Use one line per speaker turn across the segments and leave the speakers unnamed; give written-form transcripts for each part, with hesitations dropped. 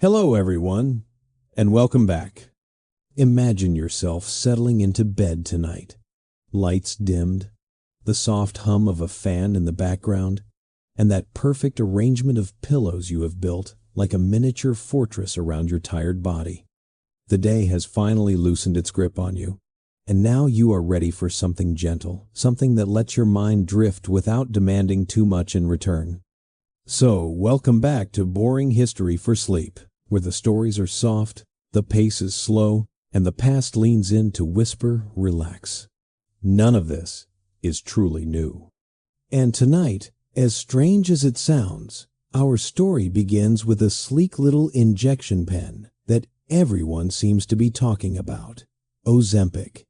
Hello, everyone, and welcome back. Imagine yourself settling into bed tonight. Lights dimmed, the soft hum of a fan in the background, and that perfect arrangement of pillows you have built like a miniature fortress around your tired body. The day has finally loosened its grip on you, and now you are ready for something gentle, something that lets your mind drift without demanding too much in return. So, welcome back to Boring History for Sleep, where the stories are soft, the pace is slow, and the past leans in to whisper, relax. None of this is truly new. And tonight, as strange as it sounds, our story begins with a sleek little injection pen that everyone seems to be talking about, Ozempic.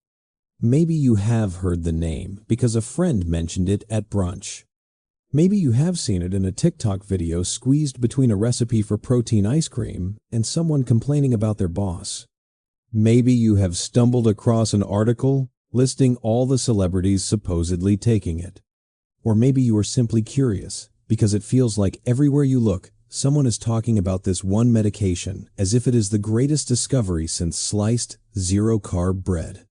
Maybe you have heard the name because a friend mentioned it at brunch. Maybe you have seen it in a TikTok video squeezed between a recipe for protein ice cream and someone complaining about their boss. Maybe you have stumbled across an article listing all the celebrities supposedly taking it. Or maybe you are simply curious because it feels like everywhere you look, someone is talking about this one medication as if it is the greatest discovery since sliced, zero-carb bread.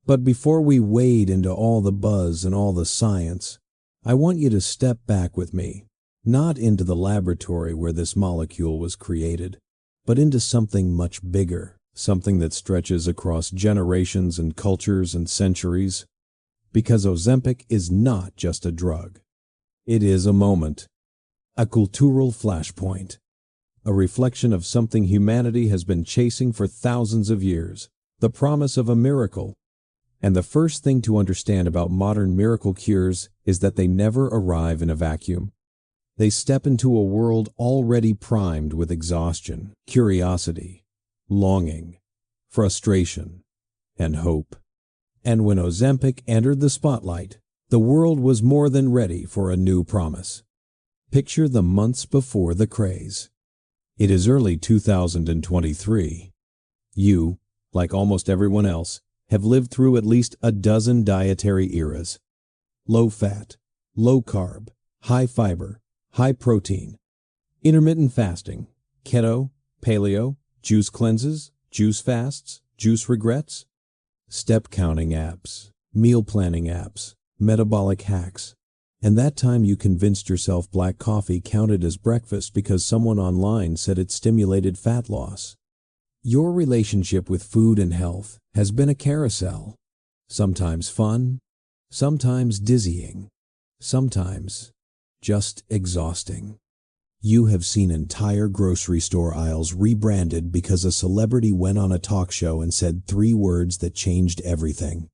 But before we wade into all the buzz and all the science, I want you to step back with me, not into the laboratory where this molecule was created, but into something much bigger, something that stretches across generations and cultures and centuries. Because Ozempic is not just a drug. It is a moment, a cultural flashpoint, a reflection of something humanity has been chasing for thousands of years, the promise of a miracle. And the first thing to understand about modern miracle cures is that they never arrive in a vacuum. They step into a world already primed with exhaustion, curiosity, longing, frustration, and hope. And when Ozempic entered the spotlight, the world was more than ready for a new promise. Picture the months before the craze. It is early 2023. You, like almost everyone else, have lived through at least a dozen dietary eras. Low fat, low carb, high fiber, high protein, intermittent fasting, keto, paleo, juice cleanses, juice fasts, juice regrets, step counting apps, meal planning apps, metabolic hacks. And that time you convinced yourself black coffee counted as breakfast because someone online said it stimulated fat loss. Your relationship with food and health has been a carousel, sometimes fun, sometimes dizzying, sometimes just exhausting. You have seen entire grocery store aisles rebranded because a celebrity went on a talk show and said 3 words that changed everything.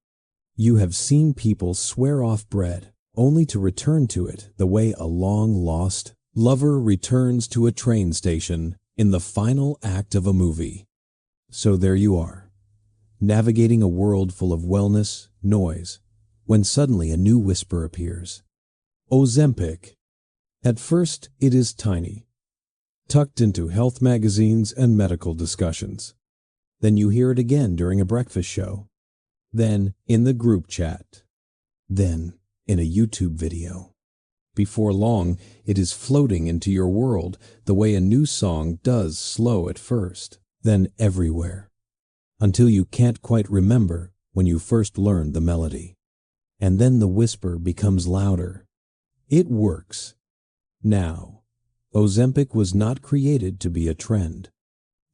You have seen people swear off bread only to return to it the way a long-lost lover returns to a train station in the final act of a movie. So there you are, navigating a world full of wellness, noise, when suddenly a new whisper appears. Ozempic. At first, it is tiny, tucked into health magazines and medical discussions. Then you hear it again during a breakfast show. Then in the group chat. Then in a YouTube video. Before long, it is floating into your world the way a new song does slow at first. Then everywhere, until you can't quite remember when you first learned the melody. And then the whisper becomes louder. It works. Now, Ozempic was not created to be a trend.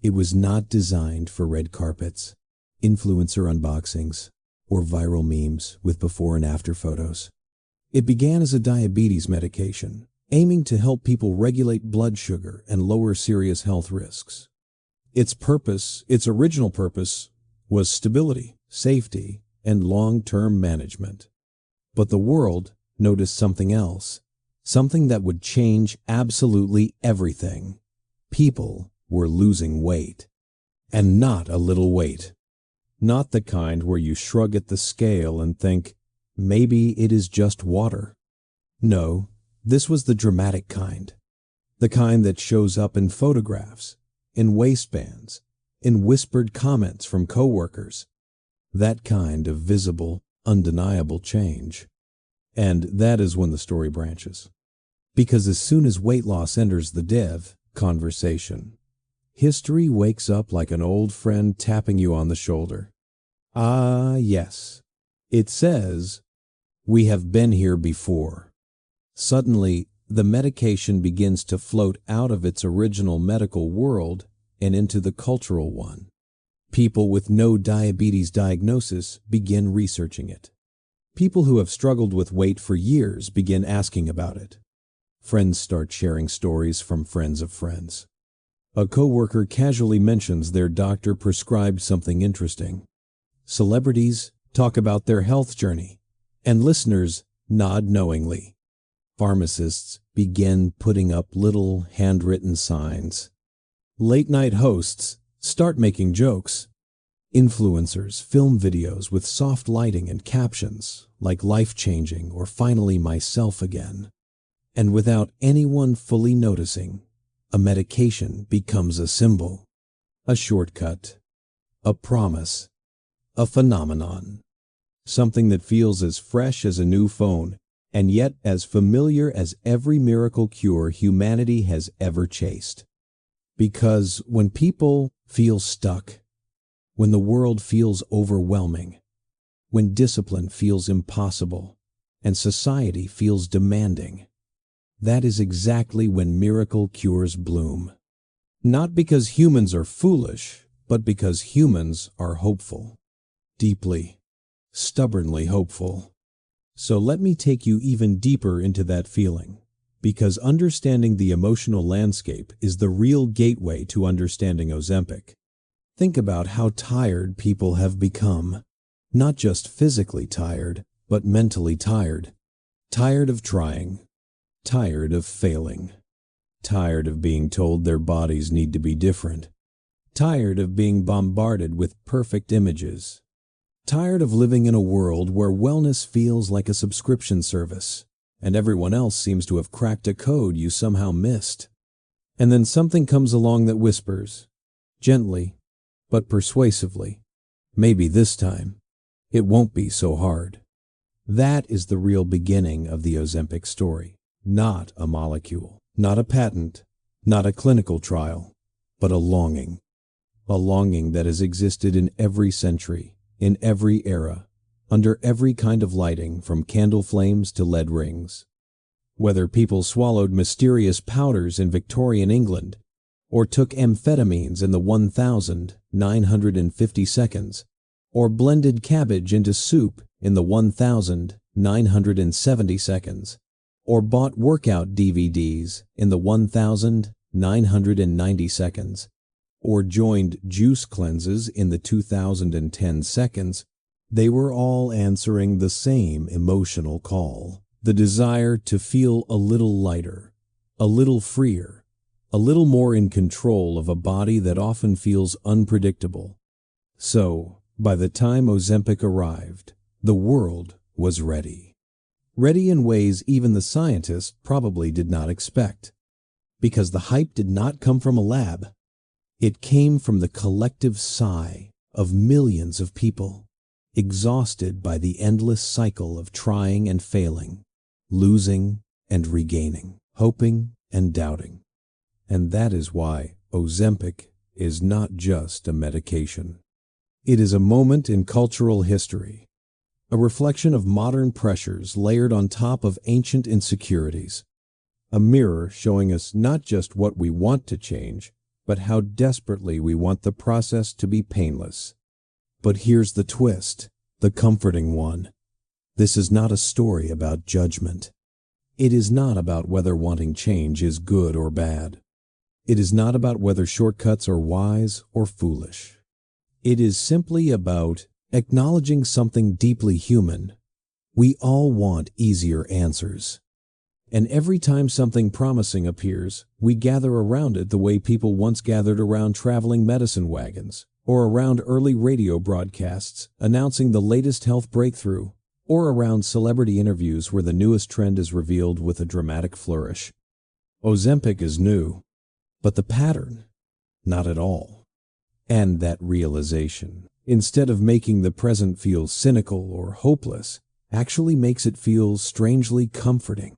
It was not designed for red carpets, influencer unboxings, or viral memes with before and after photos. It began as a diabetes medication, aiming to help people regulate blood sugar and lower serious health risks. Its original purpose, was stability, safety, and long-term management. But the world noticed something else, something that would change absolutely everything. People were losing weight. And not a little weight. Not the kind where you shrug at the scale and think, maybe it is just water. No, this was the dramatic kind. The kind that shows up in photographs, in waistbands, in whispered comments from coworkers. That kind of visible, undeniable change. And that is when the story branches. Because as soon as weight loss enters the conversation, history wakes up like an old friend tapping you on the shoulder. Ah, yes. It says, "We have been here before." Suddenly, the medication begins to float out of its original medical world and into the cultural one. People with no diabetes diagnosis begin researching it. People who have struggled with weight for years begin asking about it. Friends start sharing stories from friends of friends. A coworker casually mentions their doctor prescribed something interesting. Celebrities talk about their health journey, and listeners nod knowingly. Pharmacists begin putting up little handwritten signs. Late-night hosts start making jokes. Influencers film videos with soft lighting and captions like "life-changing" or "finally myself again." And without anyone fully noticing, a medication becomes a symbol, a shortcut, a promise, a phenomenon. Something that feels as fresh as a new phone and yet as familiar as every miracle cure humanity has ever chased. Because when people feel stuck, when the world feels overwhelming, when discipline feels impossible, and society feels demanding, that is exactly when miracle cures bloom. Not because humans are foolish, but because humans are hopeful. Deeply, stubbornly hopeful. So let me take you even deeper into that feeling, because understanding the emotional landscape is the real gateway to understanding Ozempic. Think about how tired people have become. Not just physically tired, but mentally tired. Tired of trying. Tired of failing. Tired of being told their bodies need to be different. Tired of being bombarded with perfect images. Tired of living in a world where wellness feels like a subscription service, and everyone else seems to have cracked a code you somehow missed. And then something comes along that whispers, gently, but persuasively, maybe this time, it won't be so hard. That is the real beginning of the Ozempic story. Not a molecule, not a patent, not a clinical trial, but a longing. A longing that has existed in every century, in every era, under every kind of lighting from candle flames to lead rings. Whether people swallowed mysterious powders in Victorian England, or took amphetamines in the 1,950 seconds, or blended cabbage into soup in the 1,970 seconds, or bought workout DVDs in the 1,990 seconds, or joined juice cleanses in the 2010 seconds, they were all answering the same emotional call, the desire to feel a little lighter, a little freer, a little more in control of a body that often feels unpredictable. So, by the time Ozempic arrived, the world was ready. Ready in ways even the scientists probably did not expect. Because the hype did not come from a lab. It came from the collective sigh of millions of people, exhausted by the endless cycle of trying and failing, losing and regaining, hoping and doubting. And that is why Ozempic is not just a medication. It is a moment in cultural history, a reflection of modern pressures layered on top of ancient insecurities, a mirror showing us not just what we want to change, but how desperately we want the process to be painless. But here's the twist, the comforting one. This is not a story about judgment. It is not about whether wanting change is good or bad. It is not about whether shortcuts are wise or foolish. It is simply about acknowledging something deeply human. We all want easier answers. And every time something promising appears, we gather around it the way people once gathered around traveling medicine wagons, or around early radio broadcasts announcing the latest health breakthrough, or around celebrity interviews where the newest trend is revealed with a dramatic flourish. Ozempic is new, but the pattern, not at all. And that realization, instead of making the present feel cynical or hopeless, actually makes it feel strangely comforting.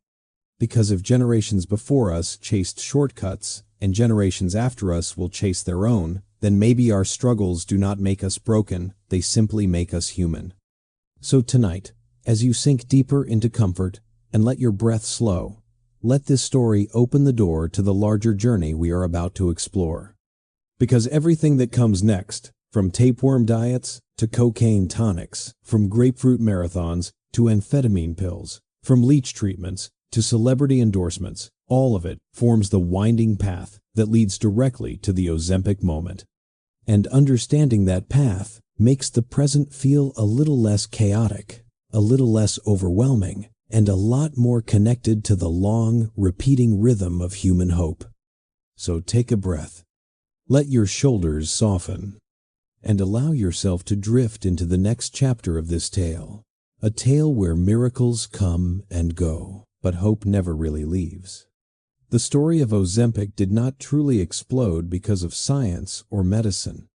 Because if generations before us chased shortcuts and generations after us will chase their own, then maybe our struggles do not make us broken, they simply make us human. So tonight, as you sink deeper into comfort and let your breath slow, let this story open the door to the larger journey we are about to explore. Because everything that comes next, from tapeworm diets to cocaine tonics, from grapefruit marathons to amphetamine pills, from leech treatments to celebrity endorsements, all of it forms the winding path that leads directly to the Ozempic moment. And understanding that path makes the present feel a little less chaotic, a little less overwhelming, and a lot more connected to the long, repeating rhythm of human hope. So take a breath, let your shoulders soften, and allow yourself to drift into the next chapter of this tale, a tale where miracles come and go, but hope never really leaves. The story of Ozempic did not truly explode because of science or medicine.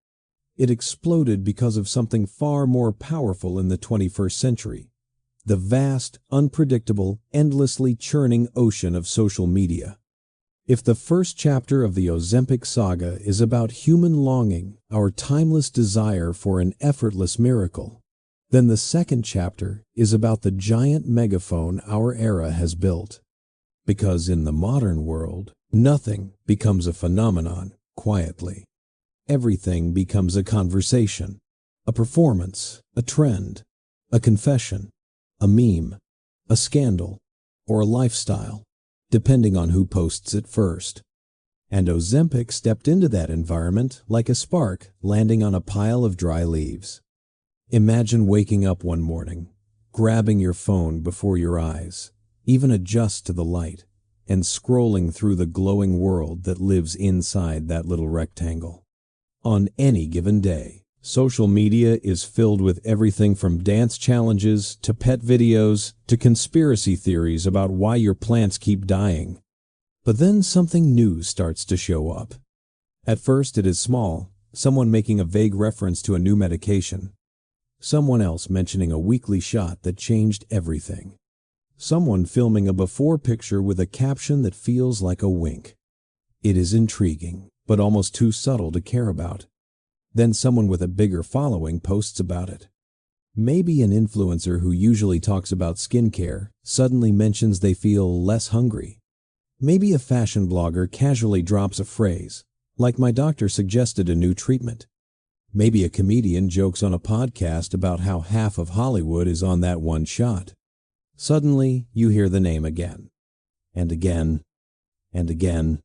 It exploded because of something far more powerful in the 21st century, the vast, unpredictable, endlessly churning ocean of social media. If the first chapter of the Ozempic saga is about human longing, our timeless desire for an effortless miracle, then the second chapter is about the giant megaphone our era has built. Because in the modern world, nothing becomes a phenomenon quietly. Everything becomes a conversation, a performance, a trend, a confession, a meme, a scandal, or a lifestyle, depending on who posts it first. And Ozempic stepped into that environment like a spark landing on a pile of dry leaves. Imagine waking up one morning, grabbing your phone before your eyes, even adjust to the light, and scrolling through the glowing world that lives inside that little rectangle. On any given day, social media is filled with everything from dance challenges to pet videos to conspiracy theories about why your plants keep dying. But then something new starts to show up. At first it is small, someone making a vague reference to a new medication. Someone else mentioning a weekly shot that changed everything. Someone filming a before picture with a caption that feels like a wink. It is intriguing, but almost too subtle to care about. Then someone with a bigger following posts about it. Maybe an influencer who usually talks about skincare suddenly mentions they feel less hungry. Maybe a fashion blogger casually drops a phrase, like "my doctor suggested a new treatment." Maybe a comedian jokes on a podcast about how half of Hollywood is on that one shot. Suddenly, you hear the name again, and again, and again,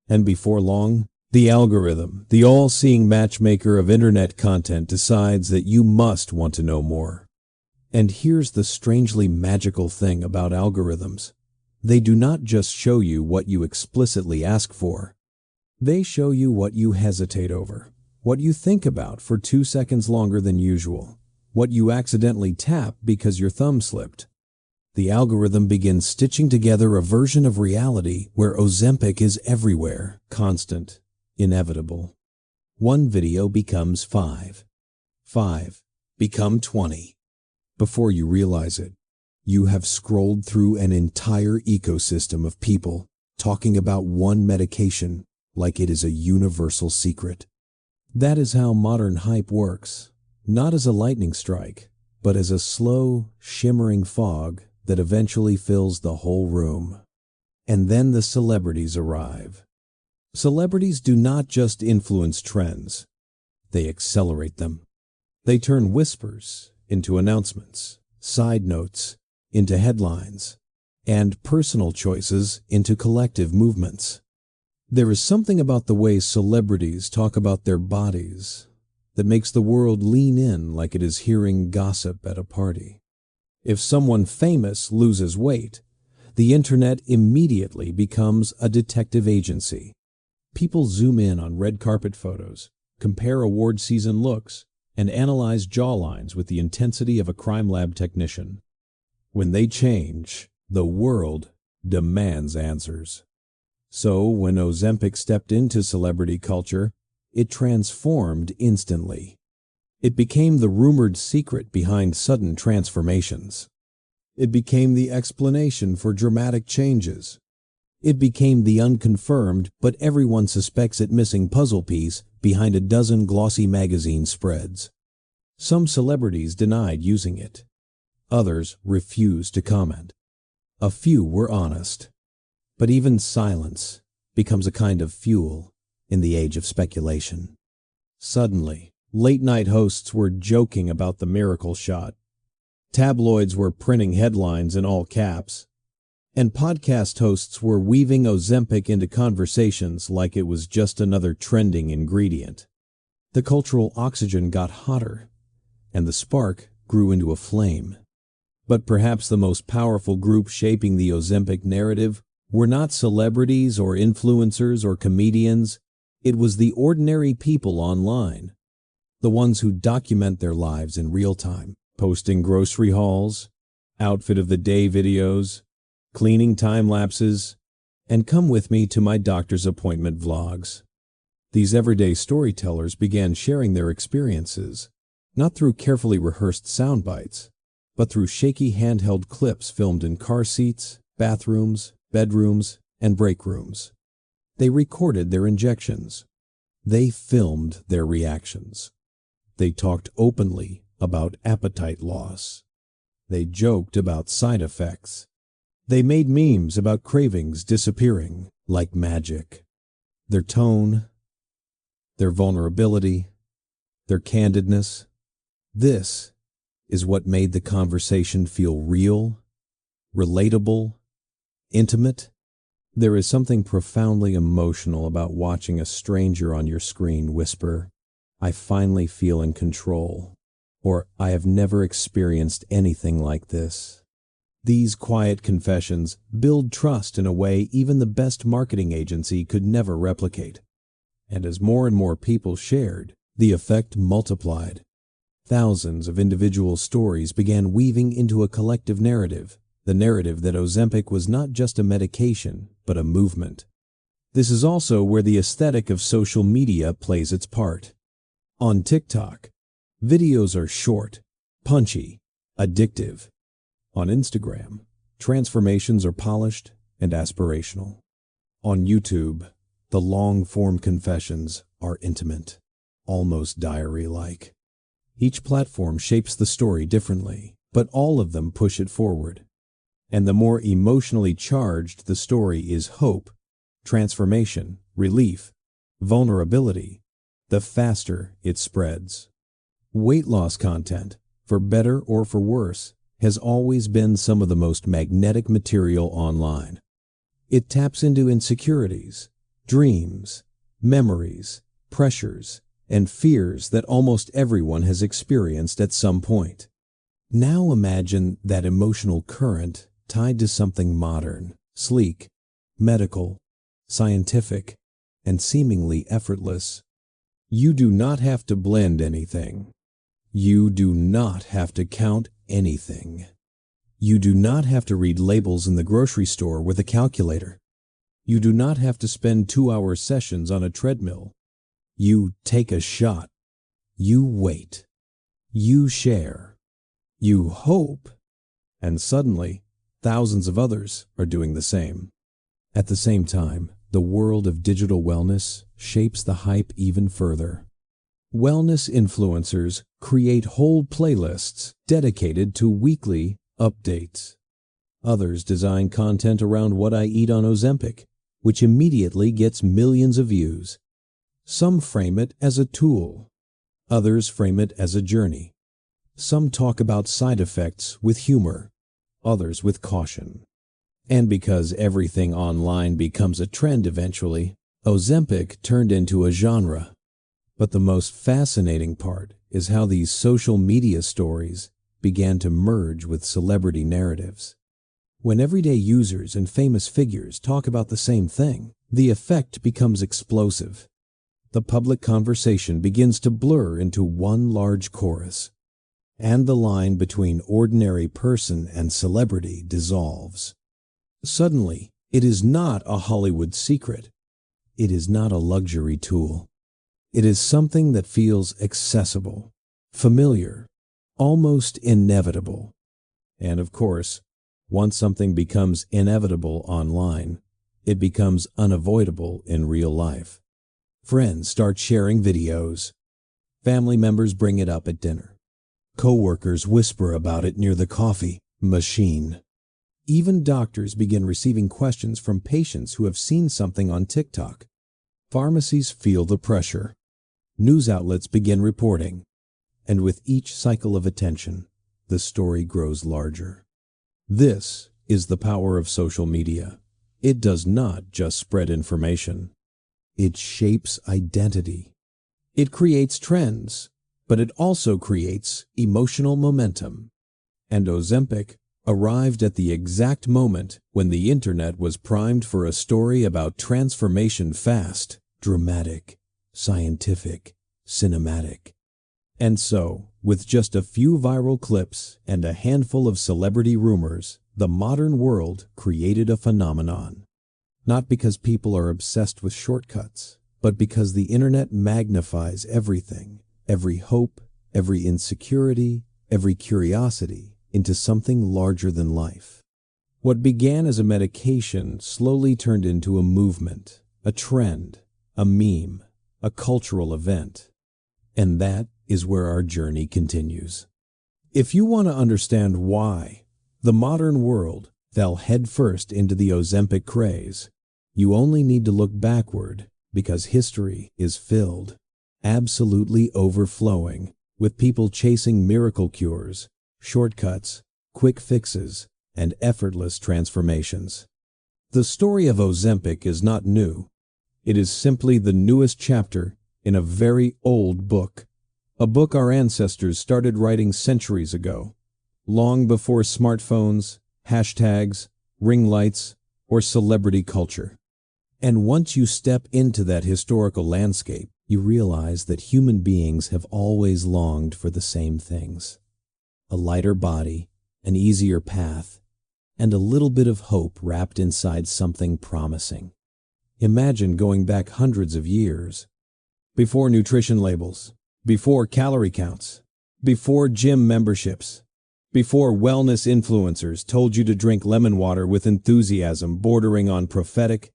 and before long, the algorithm, the all-seeing matchmaker of internet content, decides that you must want to know more. And here's the strangely magical thing about algorithms. They do not just show you what you explicitly ask for. They show you what you hesitate over, what you think about for 2 seconds longer than usual, what you accidentally tap because your thumb slipped. The algorithm begins stitching together a version of reality where Ozempic is everywhere, constant, inevitable. One video becomes 5. 5 become 20. Before you realize it, you have scrolled through an entire ecosystem of people talking about one medication like it is a universal secret. That is how modern hype works, not as a lightning strike, but as a slow, shimmering fog that eventually fills the whole room. And then the celebrities arrive. Celebrities do not just influence trends, they accelerate them. They turn whispers into announcements, side notes into headlines, and personal choices into collective movements. There is something about the way celebrities talk about their bodies that makes the world lean in like it is hearing gossip at a party. If someone famous loses weight, the internet immediately becomes a detective agency. People zoom in on red carpet photos, compare award season looks, and analyze jawlines with the intensity of a crime lab technician. When they change, the world demands answers. So when Ozempic stepped into celebrity culture, it transformed instantly. It became the rumored secret behind sudden transformations. It became the explanation for dramatic changes. It became the unconfirmed, but everyone suspects it missing puzzle piece behind a dozen glossy magazine spreads. Some celebrities denied using it. Others refused to comment. A few were honest. But even silence becomes a kind of fuel in the age of speculation. Suddenly, late-night hosts were joking about the miracle shot. Tabloids were printing headlines in all caps. And podcast hosts were weaving Ozempic into conversations like it was just another trending ingredient. The cultural oxygen got hotter, and the spark grew into a flame. But perhaps the most powerful group shaping the Ozempic narrative were not celebrities or influencers or comedians. It was the ordinary people online, the ones who document their lives in real time, posting grocery hauls, outfit of the day videos, cleaning time lapses, and come with me to my doctor's appointment vlogs. These everyday storytellers began sharing their experiences, not through carefully rehearsed sound bites, but through shaky handheld clips filmed in car seats, bathrooms, bedrooms, and break rooms. They recorded their injections. They filmed their reactions. They talked openly about appetite loss. They joked about side effects. They made memes about cravings disappearing like magic. Their tone, their vulnerability, their candidness, this is what made the conversation feel real, relatable, intimate. There is something profoundly emotional about watching a stranger on your screen whisper, "I finally feel in control," or "I have never experienced anything like this." These quiet confessions build trust in a way even the best marketing agency could never replicate. And as more and more people shared, the effect multiplied. Thousands of individual stories began weaving into a collective narrative, the narrative that Ozempic was not just a medication, but a movement. This is also where the aesthetic of social media plays its part. On TikTok, videos are short, punchy, addictive. On Instagram, transformations are polished and aspirational. On YouTube, the long-form confessions are intimate, almost diary-like. Each platform shapes the story differently, but all of them push it forward. And the more emotionally charged the story is hope, transformation, relief, vulnerability, the faster it spreads. Weight loss content, for better or for worse, has always been some of the most magnetic material online. It taps into insecurities, dreams, memories, pressures, and fears that almost everyone has experienced at some point. Now imagine that emotional current tied to something modern, sleek, medical, scientific, and seemingly effortless. You do not have to blend anything. You do not have to count anything. You do not have to read labels in the grocery store with a calculator. You do not have to spend 2-hour sessions on a treadmill. You take a shot. You wait. You share. You hope. And suddenly, thousands of others are doing the same. At the same time, the world of digital wellness shapes the hype even further. Wellness influencers create whole playlists dedicated to weekly updates. Others design content around what I eat on Ozempic, which immediately gets millions of views. Some frame it as a tool. Others frame it as a journey. Some talk about side effects with humor, others with caution. And because everything online becomes a trend eventually, Ozempic turned into a genre. But the most fascinating part is how these social media stories began to merge with celebrity narratives. When everyday users and famous figures talk about the same thing, the effect becomes explosive. The public conversation begins to blur into one large chorus, and the line between ordinary person and celebrity dissolves. Suddenly, it is not a Hollywood secret. It is not a luxury tool. It is something that feels accessible, familiar, almost inevitable. And of course, once something becomes inevitable online, it becomes unavoidable in real life. Friends start sharing videos. Family members bring it up at dinner. Coworkers whisper about it near the coffee machine. Even doctors begin receiving questions from patients who have seen something on TikTok. Pharmacies feel the pressure. News outlets begin reporting. And with each cycle of attention, the story grows larger. This is the power of social media. It does not just spread information. It shapes identity. It creates trends, but it also creates emotional momentum. And Ozempic arrived at the exact moment when the internet was primed for a story about transformation: fast, dramatic, scientific, cinematic. And so, with just a few viral clips and a handful of celebrity rumors, the modern world created a phenomenon. Not because people are obsessed with shortcuts, but because the internet magnifies everything, every hope, every insecurity, every curiosity, into something larger than life. What began as a medication slowly turned into a movement, a trend, a meme, a cultural event. And that is where our journey continues. If you want to understand why the modern world fell headfirst into the Ozempic craze, you only need to look backward, because history is filled, absolutely overflowing, with people chasing miracle cures, shortcuts, quick fixes, and effortless transformations. The story of Ozempic is not new. It is simply the newest chapter in a very old book. A book our ancestors started writing centuries ago, long before smartphones, hashtags, ring lights, or celebrity culture. And once you step into that historical landscape, you realize that human beings have always longed for the same things: a lighter body, an easier path, and a little bit of hope wrapped inside something promising. Imagine going back hundreds of years, before nutrition labels, before calorie counts, before gym memberships, before wellness influencers told you to drink lemon water with enthusiasm bordering on prophetic.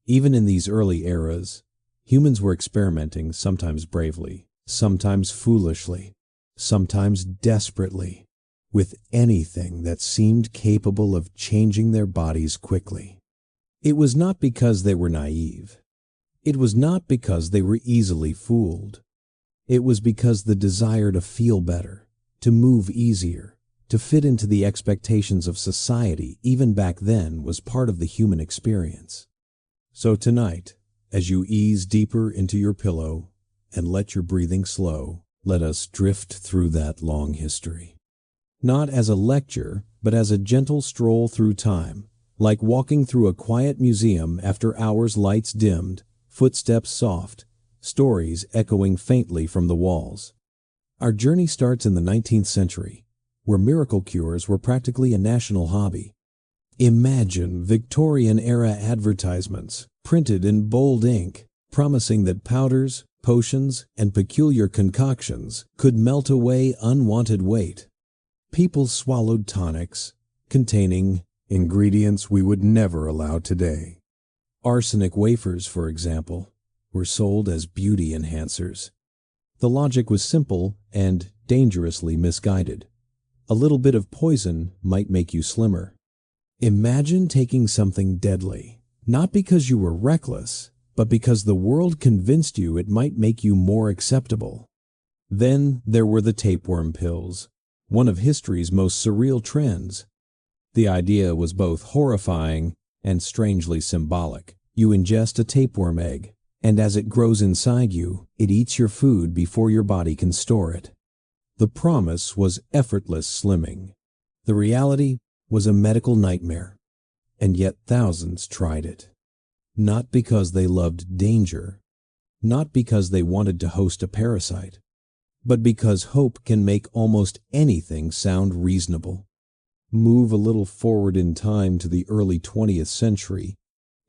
Even in these early eras, humans were experimenting, sometimes bravely, sometimes foolishly, sometimes desperately, with anything that seemed capable of changing their bodies quickly. It was not because they were naive. It was not because they were easily fooled. It was because the desire to feel better, to move easier, to fit into the expectations of society even back then was part of the human experience. So tonight, as you ease deeper into your pillow and let your breathing slow, let us drift through that long history. Not as a lecture, but as a gentle stroll through time, like walking through a quiet museum after hours lights dimmed, footsteps soft, stories echoing faintly from the walls. Our journey starts in the 19th century, where miracle cures were practically a national hobby. Imagine Victorian-era advertisements, printed in bold ink, promising that powders, potions, and peculiar concoctions could melt away unwanted weight. People swallowed tonics containing ingredients we would never allow today. Arsenic wafers, for example, were sold as beauty enhancers. The logic was simple and dangerously misguided. A little bit of poison might make you slimmer. Imagine taking something deadly, not because you were reckless, but because the world convinced you it might make you more acceptable. Then there were the tapeworm pills, one of history's most surreal trends. The idea was both horrifying and strangely symbolic. You ingest a tapeworm egg, and as it grows inside you, it eats your food before your body can store it. The promise was effortless slimming. The reality was a medical nightmare, and yet thousands tried it. Not because they loved danger, not because they wanted to host a parasite, but because hope can make almost anything sound reasonable. Move a little forward in time to the early 20th century,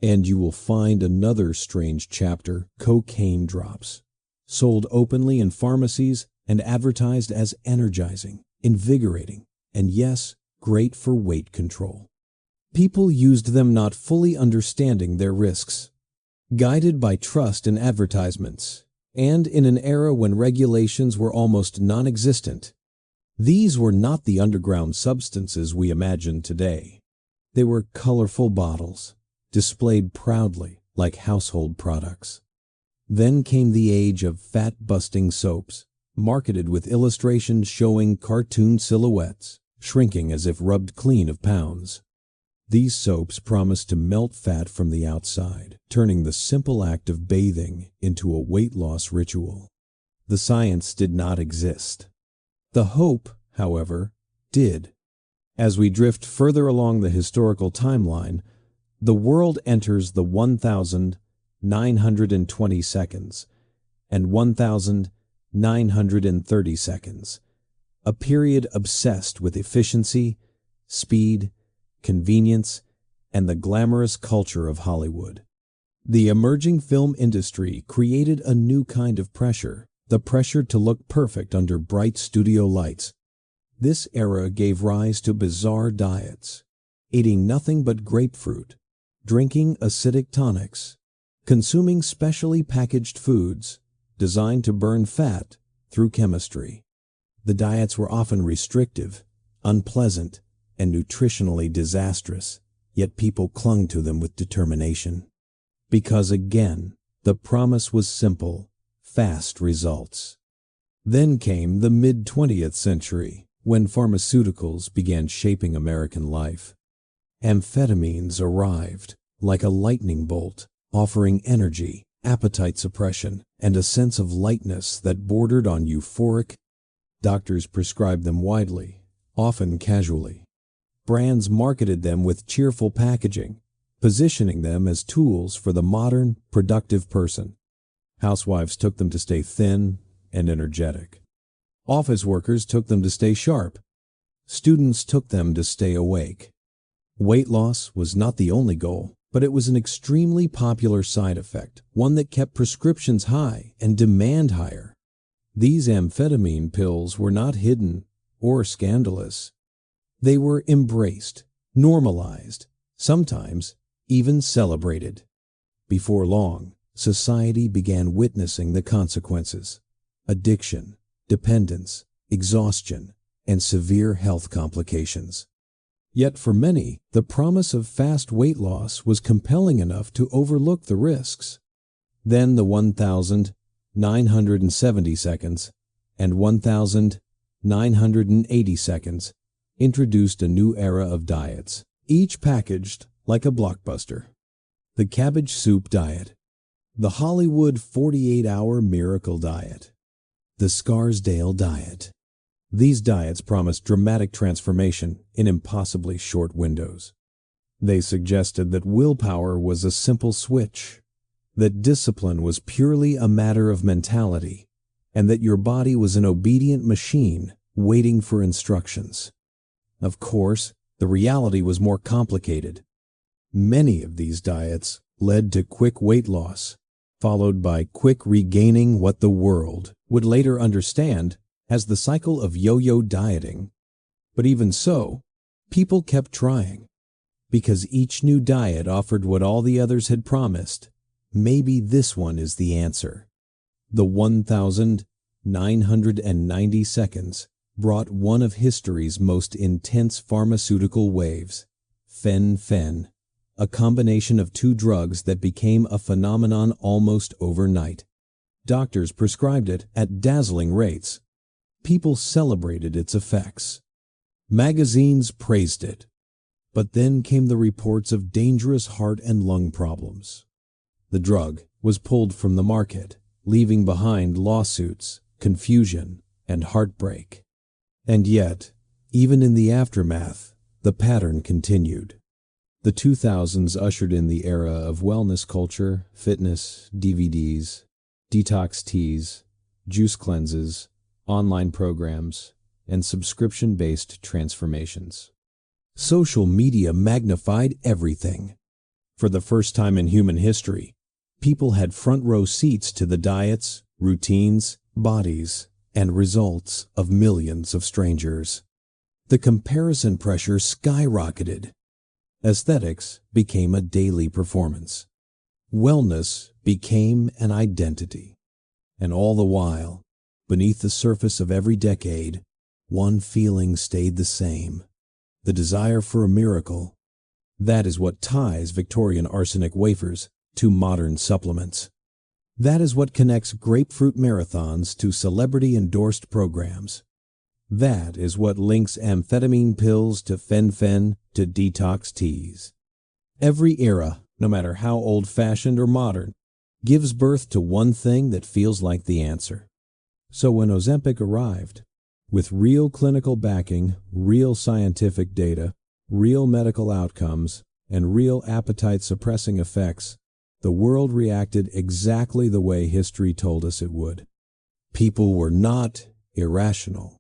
and you will find another strange chapter: cocaine drops, sold openly in pharmacies and advertised as energizing, invigorating, and yes, great for weight control. People used them not fully understanding their risks, guided by trust in advertisements, and in an era when regulations were almost non-existent. These were not the underground substances we imagine today. They were colorful bottles, displayed proudly like household products. Then came the age of fat-busting soaps, marketed with illustrations showing cartoon silhouettes, shrinking as if rubbed clean of pounds. These soaps promised to melt fat from the outside, turning the simple act of bathing into a weight loss ritual. The science did not exist. The hope, however, did. As we drift further along the historical timeline, the world enters the 1,920 seconds and 1,930 seconds, a period obsessed with efficiency, speed, convenience, and the glamorous culture of Hollywood. The emerging film industry created a new kind of pressure, the pressure to look perfect under bright studio lights. This era gave rise to bizarre diets, eating nothing but grapefruit, drinking acidic tonics, consuming specially packaged foods designed to burn fat through chemistry. The diets were often restrictive, unpleasant, and nutritionally disastrous, yet people clung to them with determination. Because again, the promise was simple: fast results. Then came the mid-20th century, when pharmaceuticals began shaping American life. Amphetamines arrived, like a lightning bolt, offering energy, appetite suppression, and a sense of lightness that bordered on euphoric. Doctors prescribed them widely, often casually. Brands marketed them with cheerful packaging, positioning them as tools for the modern, productive person. Housewives took them to stay thin and energetic. Office workers took them to stay sharp. Students took them to stay awake. Weight loss was not the only goal, but it was an extremely popular side effect, one that kept prescriptions high and demand higher. These amphetamine pills were not hidden or scandalous. They were embraced, normalized, sometimes even celebrated. Before long, society began witnessing the consequences: addiction, dependence, exhaustion, and severe health complications. Yet for many, the promise of fast weight loss was compelling enough to overlook the risks. Then the 1,970 seconds and 1,980 seconds introduced a new era of diets, each packaged like a blockbuster. The cabbage soup diet, the Hollywood 48-hour miracle diet, the Scarsdale diet. These diets promised dramatic transformation in impossibly short windows. They suggested that willpower was a simple switch, that discipline was purely a matter of mentality, and that your body was an obedient machine waiting for instructions. Of course, the reality was more complicated. Many of these diets led to quick weight loss, followed by quick regaining what the world would later understand as the cycle of yo-yo dieting. But even so, people kept trying, because each new diet offered what all the others had promised. Maybe this one is the answer. The 1,990 seconds brought one of history's most intense pharmaceutical waves, fen-phen, a combination of two drugs that became a phenomenon almost overnight. Doctors prescribed it at dazzling rates. People celebrated its effects. Magazines praised it. But then came the reports of dangerous heart and lung problems. The drug was pulled from the market, leaving behind lawsuits, confusion, and heartbreak. And yet, even in the aftermath, the pattern continued. The 2000s ushered in the era of wellness culture, fitness, DVDs, detox teas, juice cleanses, online programs, and subscription-based transformations. Social media magnified everything. For the first time in human history, people had front-row seats to the diets, routines, bodies, and results of millions of strangers. The comparison pressure skyrocketed. Aesthetics became a daily performance. Wellness became an identity. And all the while, beneath the surface of every decade, one feeling stayed the same: the desire for a miracle. That is what ties Victorian arsenic wafers to modern supplements. That is what connects grapefruit marathons to celebrity-endorsed programs. That is what links amphetamine pills to fen-phen to detox teas. Every era, no matter how old-fashioned or modern, gives birth to one thing that feels like the answer. So when Ozempic arrived, with real clinical backing, real scientific data, real medical outcomes, and real appetite-suppressing effects, the world reacted exactly the way history told us it would. People were not irrational.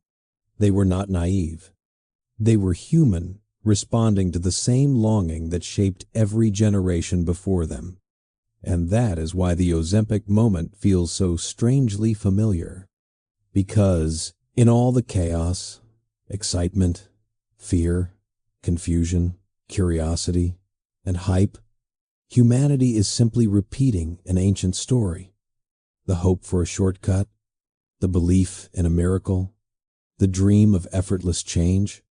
They were not naive. They were human, responding to the same longing that shaped every generation before them. And that is why the Ozempic moment feels so strangely familiar. Because in all the chaos, excitement, fear, confusion, curiosity, and hype, humanity is simply repeating an ancient story. The hope for a shortcut, the belief in a miracle, the dream of effortless change.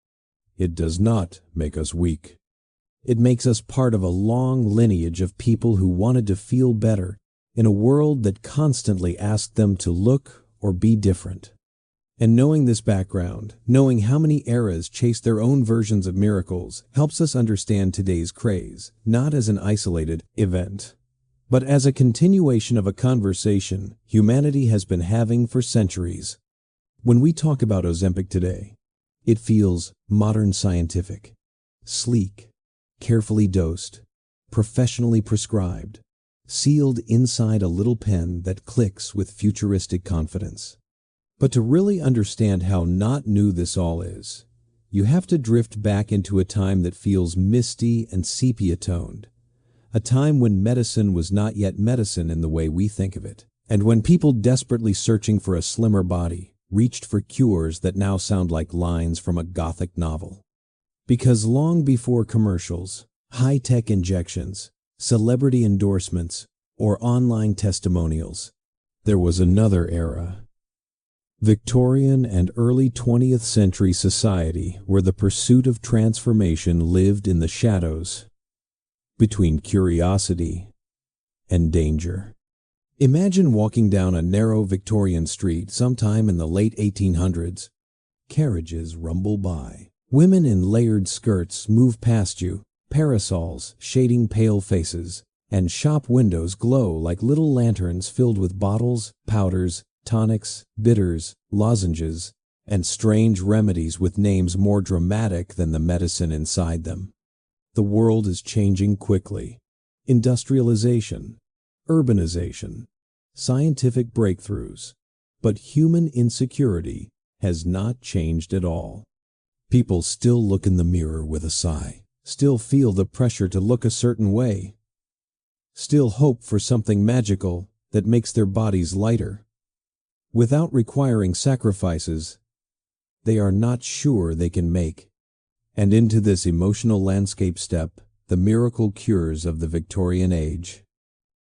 It does not make us weak. It makes us part of a long lineage of people who wanted to feel better in a world that constantly asked them to look or be different. And knowing this background, knowing how many eras chase their own versions of miracles, helps us understand today's craze, not as an isolated event, but as a continuation of a conversation humanity has been having for centuries. When we talk about Ozempic today, it feels modern scientific, sleek, carefully dosed, professionally prescribed, sealed inside a little pen that clicks with futuristic confidence. But to really understand how not new this all is, you have to drift back into a time that feels misty and sepia-toned, a time when medicine was not yet medicine in the way we think of it, and when people desperately searching for a slimmer body reached for cures that now sound like lines from a Gothic novel. Because long before commercials, high-tech injections, celebrity endorsements, or online testimonials, there was another era. Victorian and early 20th century society where the pursuit of transformation lived in the shadows, between curiosity and danger. Imagine walking down a narrow Victorian street sometime in the late 1800s. Carriages rumble by. Women in layered skirts move past you, parasols shading pale faces, and shop windows glow like little lanterns filled with bottles, powders, tonics, bitters, lozenges, and strange remedies with names more dramatic than the medicine inside them. The world is changing quickly. Industrialization, urbanization, scientific breakthroughs, but human insecurity has not changed at all. People still look in the mirror with a sigh, still feel the pressure to look a certain way, still hope for something magical that makes their bodies lighter. Without requiring sacrifices they are not sure they can make. And into this emotional landscape step the miracle cures of the Victorian age.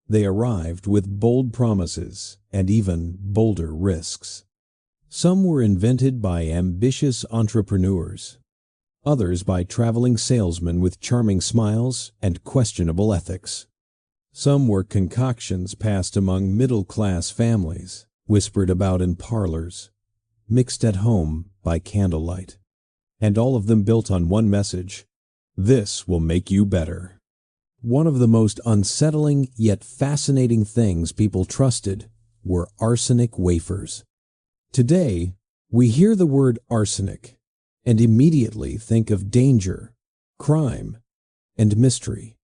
They arrived with bold promises and even bolder risks. Some were invented by ambitious entrepreneurs, others by traveling salesmen with charming smiles and questionable ethics. Some were concoctions passed among middle-class families, whispered about in parlors, mixed at home by candlelight, and all of them built on one message: this will make you better. One of the most unsettling yet fascinating things people trusted were arsenic wafers. Today, we hear the word arsenic and immediately think of danger, crime, and mystery.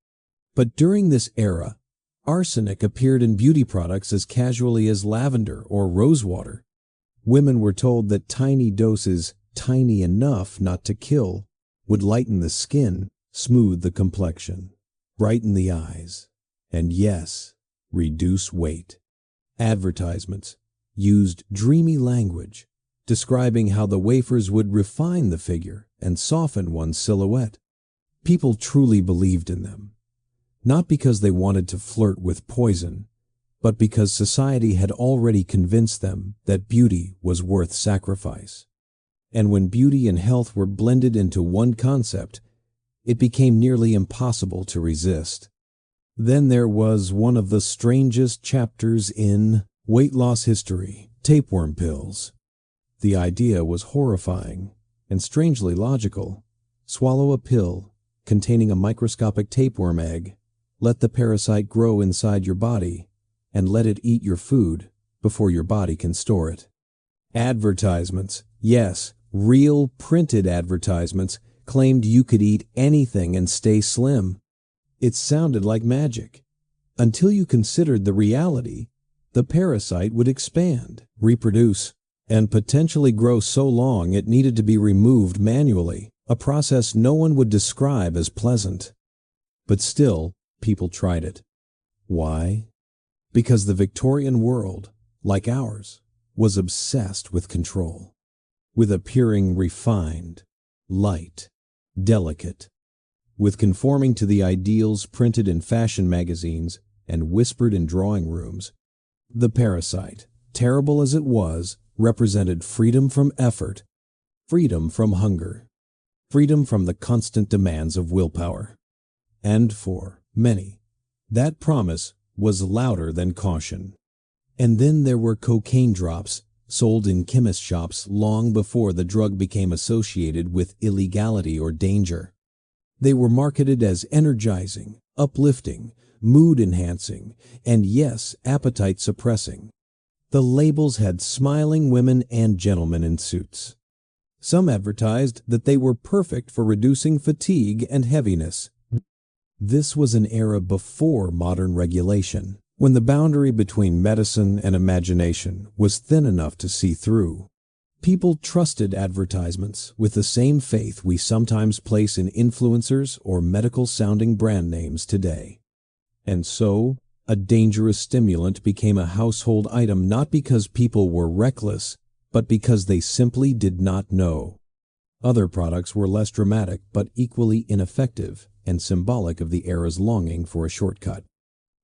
But during this era, arsenic appeared in beauty products as casually as lavender or rosewater. Women were told that tiny doses, tiny enough not to kill, would lighten the skin, smooth the complexion, brighten the eyes, and yes, reduce weight. Advertisements used dreamy language, describing how the wafers would refine the figure and soften one's silhouette. People truly believed in them, not because they wanted to flirt with poison, but because society had already convinced them that beauty was worth sacrifice. And when beauty and health were blended into one concept, it became nearly impossible to resist. Then there was one of the strangest chapters in weight loss history: tapeworm pills. The idea was horrifying and strangely logical. Swallow a pill containing a microscopic tapeworm egg, let the parasite grow inside your body, and let it eat your food before your body can store it. Advertisements, yes, real printed advertisements, claimed you could eat anything and stay slim. It sounded like magic, until you considered the reality. The parasite would expand, reproduce, and potentially grow so long it needed to be removed manually, a process no one would describe as pleasant. But still, people tried it. Why? Because the Victorian world, like ours, was obsessed with control, with appearing refined, light, delicate, with conforming to the ideals printed in fashion magazines and whispered in drawing rooms. The parasite, terrible as it was, represented freedom from effort, freedom from hunger, freedom from the constant demands of willpower. And for many, that promise was louder than caution. And then there were cocaine drops, sold in chemist shops long before the drug became associated with illegality or danger. They were marketed as energizing, uplifting, mood-enhancing, and yes, appetite-suppressing. The labels had smiling women and gentlemen in suits. Some advertised that they were perfect for reducing fatigue and heaviness. This was an era before modern regulation, when the boundary between medicine and imagination was thin enough to see through. People trusted advertisements with the same faith we sometimes place in influencers or medical-sounding brand names today. And so, a dangerous stimulant became a household item not because people were reckless, but because they simply did not know. Other products were less dramatic but equally ineffective and symbolic of the era's longing for a shortcut.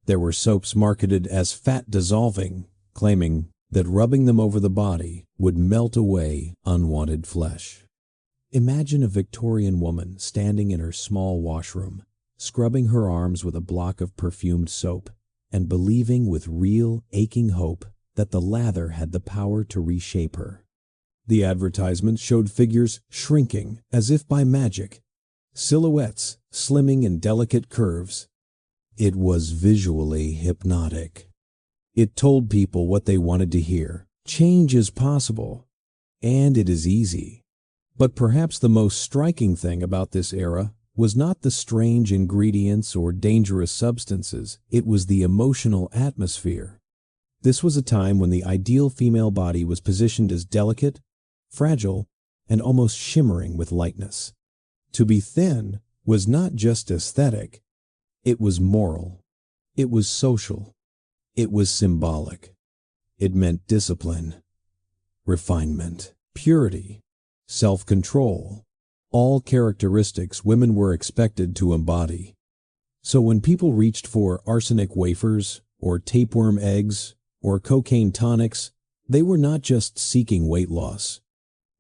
There were soaps marketed as fat-dissolving, claiming that rubbing them over the body would melt away unwanted flesh. Imagine a Victorian woman standing in her small washroom, scrubbing her arms with a block of perfumed soap, and believing with real, aching hope that the lather had the power to reshape her. The advertisement showed figures shrinking as if by magic, silhouettes slimming in delicate curves. It was visually hypnotic. It told people what they wanted to hear. Change is possible, and it is easy. But perhaps the most striking thing about this era was not the strange ingredients or dangerous substances, it was the emotional atmosphere. This was a time when the ideal female body was positioned as delicate, fragile, and almost shimmering with lightness. To be thin was not just aesthetic, it was moral, it was social, it was symbolic. It meant discipline, refinement, purity, self-control, all characteristics women were expected to embody. So when people reached for arsenic wafers or tapeworm eggs or cocaine tonics, they were not just seeking weight loss.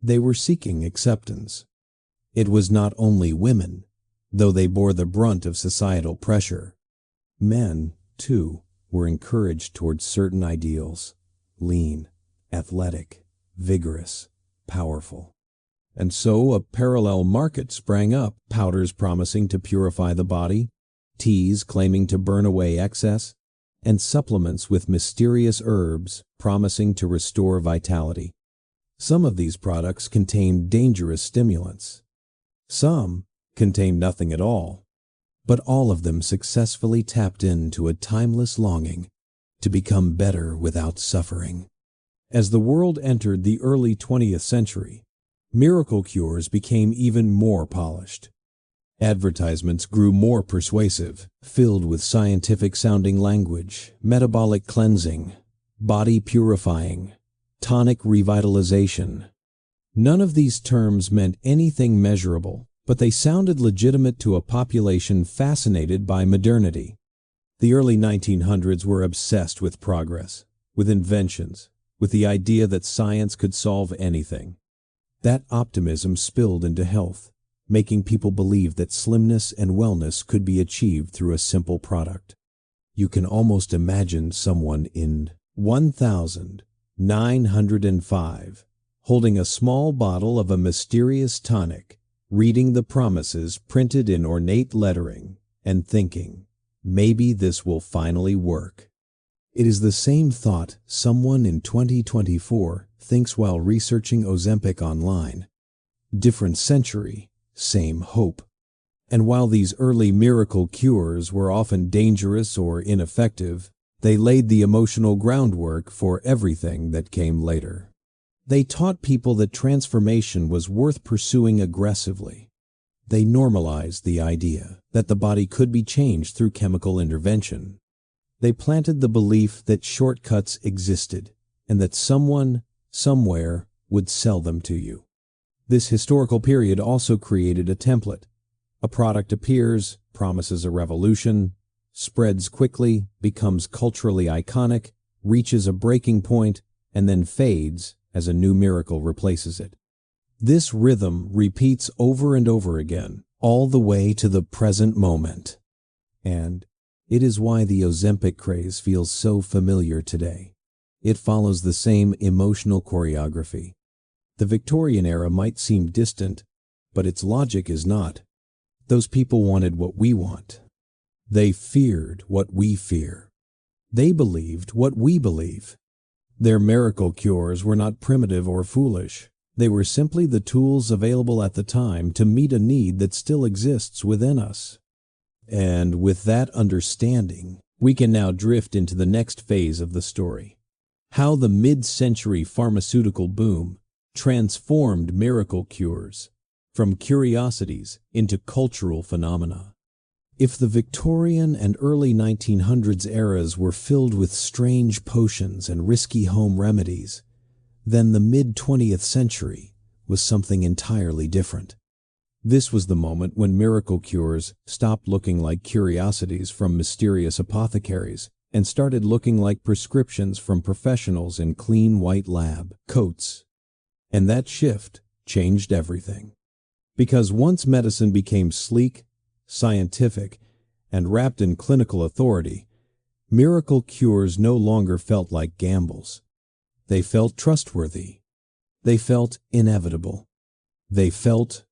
They were seeking acceptance. It was not only women, though they bore the brunt of societal pressure. Men, too, were encouraged towards certain ideals: lean, athletic, vigorous, powerful. And so a parallel market sprang up, powders promising to purify the body, teas claiming to burn away excess, and supplements with mysterious herbs promising to restore vitality. Some of these products contained dangerous stimulants. Some contained nothing at all, but all of them successfully tapped into a timeless longing to become better without suffering. As the world entered the early 20th century, miraclecures became even more polished. Advertisements grew more persuasive, filled with scientific-sounding language, metabolic cleansing, body purifying, tonic revitalization. None of these terms meant anything measurable, but they sounded legitimate to a population fascinated by modernity. The early 1900s were obsessed with progress, with inventions, with the idea that science could solve anything. That optimism spilled into health, making people believe that slimness and wellness could be achieved through a simple product. You can almost imagine someone in 1905 holding a small bottle of a mysterious tonic, reading the promises printed in ornate lettering, and thinking, maybe this will finally work. It is the same thought someone in 2024 thinks while researching Ozempic online. Different century, same hope. And while these early miracle cures were often dangerous or ineffective, they laid the emotional groundwork for everything that came later. They taught people that transformation was worth pursuing aggressively. They normalized the idea that the body could be changed through chemical intervention. They planted the belief that shortcuts existed and that someone, somewhere, would sell them to you. This historical period also created a template. A product appears, promises a revolution, spreads quickly, becomes culturally iconic, reaches a breaking point, and then fades as a new miracle replaces it. This rhythm repeats over and over again, all the way to the present moment. And it is why the Ozempic craze feels so familiar today. It follows the same emotional choreography. The Victorian era might seem distant, but its logic is not. Those people wanted what we want. They feared what we fear. They believed what we believe. Their miracle cures were not primitive or foolish. They were simply the tools available at the time to meet a need that still exists within us. And with that understanding, we can now drift into the next phase of the story. How the mid-century pharmaceutical boom transformed miracle cures from curiosities into cultural phenomena. If the Victorian and early 1900s eras were filled with strange potions and risky home remedies, then the mid-20th century was something entirely different. This was the moment when miracle cures stopped looking like curiosities from mysterious apothecaries and started looking like prescriptions from professionals in clean white lab coats. And that shift changed everything. Because once medicine became sleek, scientific, and wrapped in clinical authority, miracle cures no longer felt like gambles. They felt trustworthy. They felt inevitable. They felt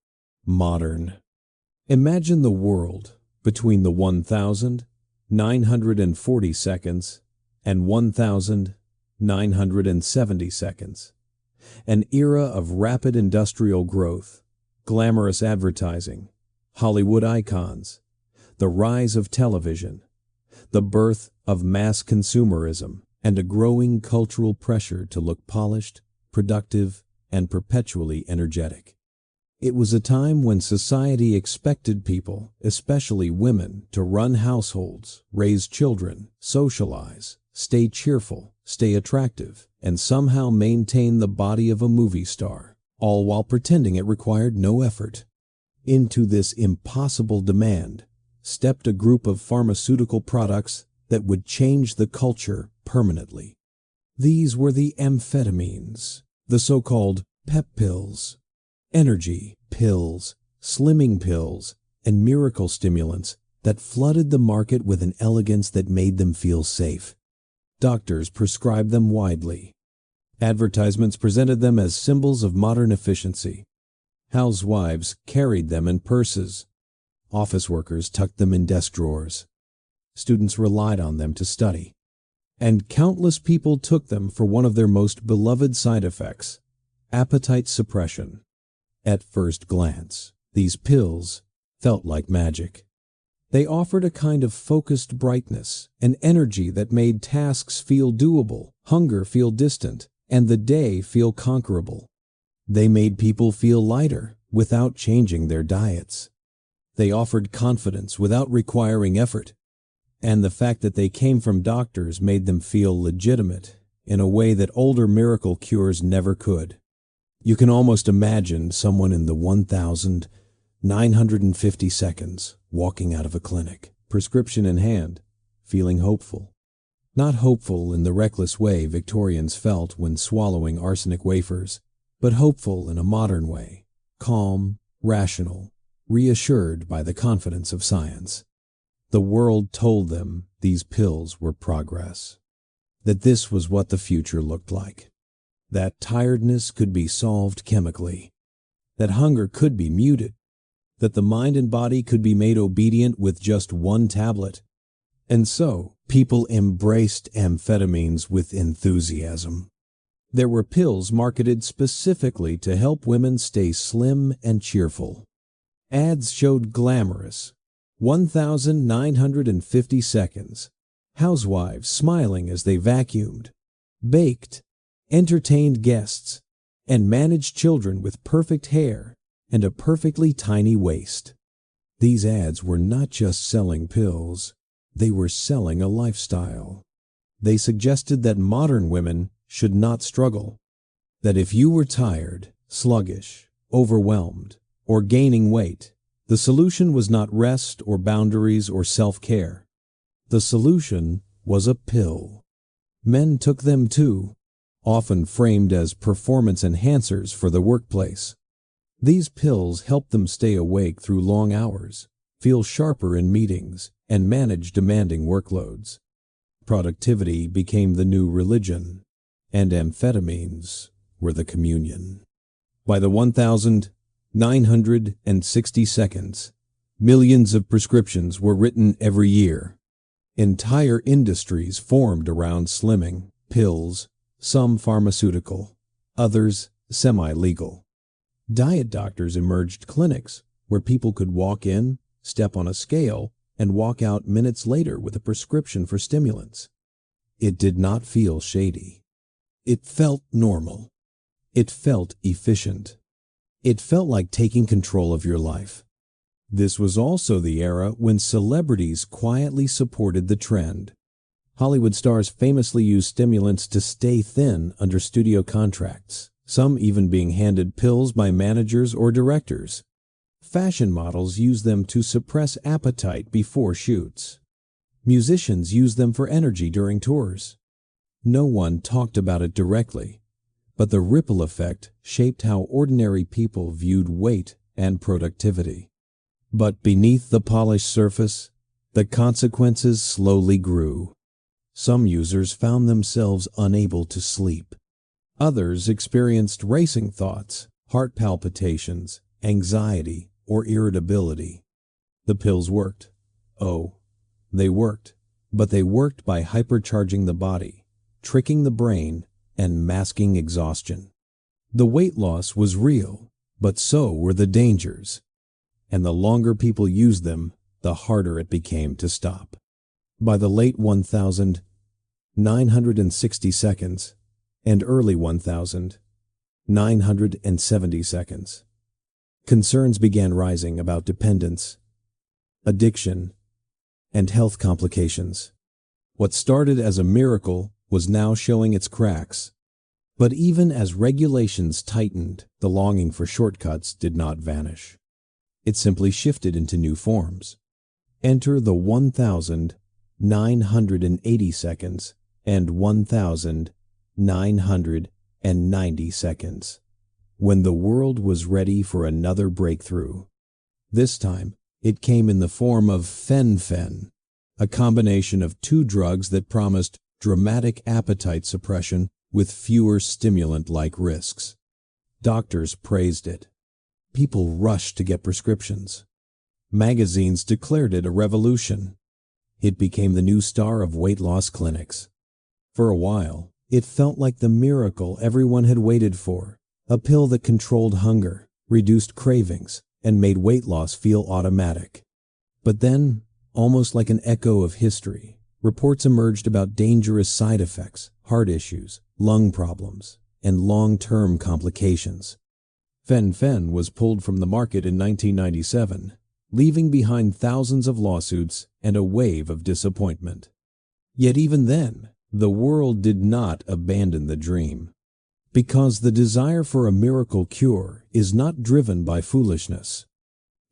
modern. Imagine the world between the 1,940 seconds and 1,970 seconds. An era of rapid industrial growth, glamorous advertising, Hollywood icons, the rise of television, the birth of mass consumerism, and a growing cultural pressure to look polished, productive, and perpetually energetic. It was a time when society expected people, especially women, to run households, raise children, socialize, stay cheerful, stay attractive, and somehow maintain the body of a movie star, all while pretending it required no effort. Into this impossible demand stepped a group of pharmaceutical products that would change the culture permanently. These were the amphetamines, the so-called pep pills, energy pills, slimming pills, and miracle stimulants that flooded the market with an elegance that made them feel safe. Doctors prescribed them widely. Advertisements presented them as symbols of modern efficiency. Housewives carried them in purses. Office workers tucked them in desk drawers. Students relied on them to study. And countless people took them for one of their most beloved side effects, appetite suppression. At first glance, these pills felt like magic. They offered a kind of focused brightness, an energy that made tasks feel doable, hunger feel distant, and the day feel conquerable. They made people feel lighter without changing their diets. They offered confidence without requiring effort. And the fact that they came from doctors made them feel legitimate in a way that older miracle cures never could. You can almost imagine someone in the 950 seconds, walking out of a clinic, prescription in hand, feeling hopeful. Not hopeful in the reckless way Victorians felt when swallowing arsenic wafers, but hopeful in a modern way, calm, rational, reassured by the confidence of science. The world told them these pills were progress, that this was what the future looked like, that tiredness could be solved chemically, that hunger could be muted, that the mind and body could be made obedient with just one tablet. And so, people embraced amphetamines with enthusiasm. There were pills marketed specifically to help women stay slim and cheerful. Ads showed glamorous 1,950 seconds, housewives smiling as they vacuumed, baked, entertained guests, and managed children with perfect hair and a perfectly tiny waist. These ads were not just selling pills, they were selling a lifestyle. They suggested that modern women should not struggle, that if you were tired, sluggish, overwhelmed, or gaining weight, the solution was not rest or boundaries or self-care. The solution was a pill. Men took them too, often framed as performance enhancers for the workplace. These pills helped them stay awake through long hours, feel sharper in meetings, and manage demanding workloads. Productivity became the new religion, and amphetamines were the communion. By the 1,960 seconds, millions of prescriptions were written every year. Entire industries formed around slimming, pills, some pharmaceutical, others semi-legal. Diet doctors emerged clinics where people could walk in, step on a scale, and walk out minutes later with a prescription for stimulants. It did not feel shady. It felt normal. It felt efficient. It felt like taking control of your life. This was also the era when celebrities quietly supported the trend. Hollywood stars famously used stimulants to stay thin under studio contracts, some even being handed pills by managers or directors. Fashion models used them to suppress appetite before shoots. Musicians used them for energy during tours. No one talked about it directly, but the ripple effect shaped how ordinary people viewed weight and productivity. But beneath the polished surface, the consequences slowly grew. Some users found themselves unable to sleep. Others experienced racing thoughts, heart palpitations, anxiety, or irritability. The pills worked. Oh, they worked. But they worked by hypercharging the body, tricking the brain, and masking exhaustion. The weight loss was real, but so were the dangers. And the longer people used them, the harder it became to stop. By the late 1,960 seconds and early 1,970 seconds, concerns began rising about dependence, addiction, and health complications. What started as a miracle was now showing its cracks. But even as regulations tightened, the longing for shortcuts did not vanish. It simply shifted into new forms. Enter the 1,980 seconds and 1,990 seconds, when the world was ready for another breakthrough. This time, it came in the form of fen-phen, a combination of two drugs that promised dramatic appetite suppression with fewer stimulant-like risks. Doctors praised it. People rushed to get prescriptions. Magazines declared it a revolution. It became the new star of weight loss clinics. For a while, it felt like the miracle everyone had waited for, a pill that controlled hunger, reduced cravings, and made weight loss feel automatic. But then, almost like an echo of history, reports emerged about dangerous side effects, heart issues, lung problems, and long-term complications. Fen-phen was pulled from the market in 1997, leaving behind thousands of lawsuits and a wave of disappointment. Yet even then, the world did not abandon the dream. Because the desire for a miracle cure is not driven by foolishness.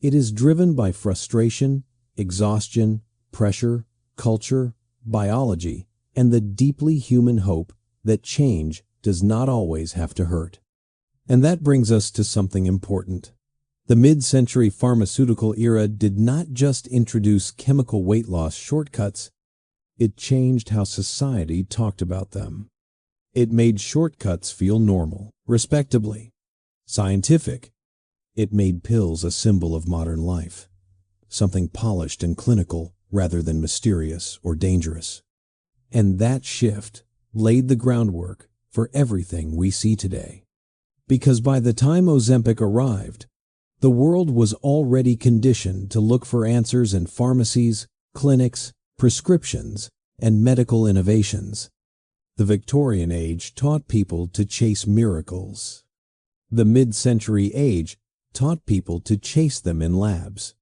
It is driven by frustration, exhaustion, pressure, culture, biology, and the deeply human hope that change does not always have to hurt. And that brings us to something important. The mid-century pharmaceutical era did not just introduce chemical weight loss shortcuts, it changed how society talked about them. It made shortcuts feel normal, respectably, scientific. It made pills a symbol of modern life, something polished and clinical rather than mysterious or dangerous. And that shift laid the groundwork for everything we see today. Because by the time Ozempic arrived, the world was already conditioned to look for answers in pharmacies, clinics, prescriptions, and medical innovations. The Victorian age taught people to chase miracles. The mid-century age taught people to chase them in labs.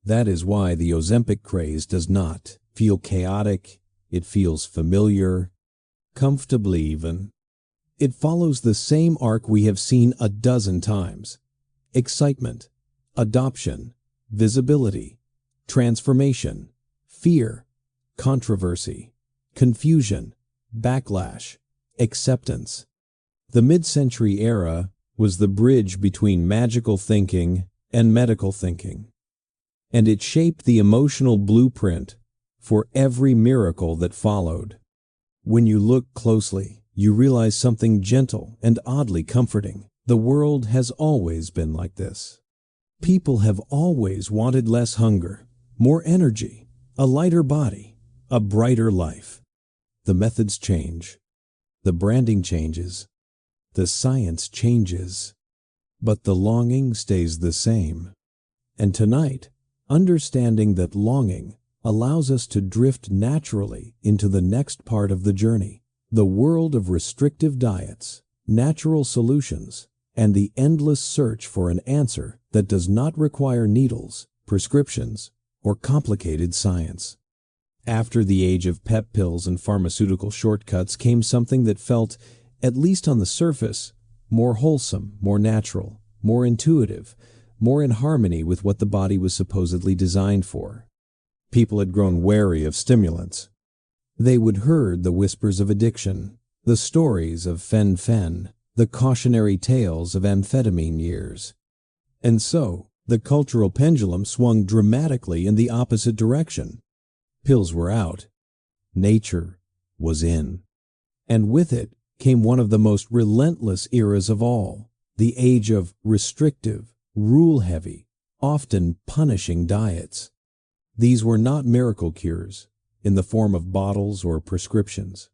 That is why the Ozempic craze does not feel chaotic, it feels familiar, comfortably even. It follows the same arc we have seen a dozen times. Excitement, adoption, visibility, transformation, fear, controversy, confusion, backlash, acceptance. The mid-century era was the bridge between magical thinking and medical thinking, and it shaped the emotional blueprint for every miracle that followed. When you look closely, you realize something gentle and oddly comforting. The world has always been like this. People have always wanted less hunger, more energy, a lighter body, a brighter life. The methods change, the branding changes, the science changes, but the longing stays the same. And tonight, understanding that longing allows us to drift naturally into the next part of the journey, the world of restrictive diets, natural solutions, and the endless search for an answer that does not require needles, prescriptions, or complicated science. After the age of pep pills and pharmaceutical shortcuts came something that felt, at least on the surface, more wholesome, more natural, more intuitive, more in harmony with what the body was supposedly designed for. People had grown wary of stimulants. They would heard the whispers of addiction, the stories of fen-phen, the cautionary tales of amphetamine years. And so, the cultural pendulum swung dramatically in the opposite direction. Pills were out. Nature was in. And with it came one of the most relentless eras of all, the age of restrictive, rule-heavy, often punishing diets. These were not miracle cures in the form of bottles or prescriptions.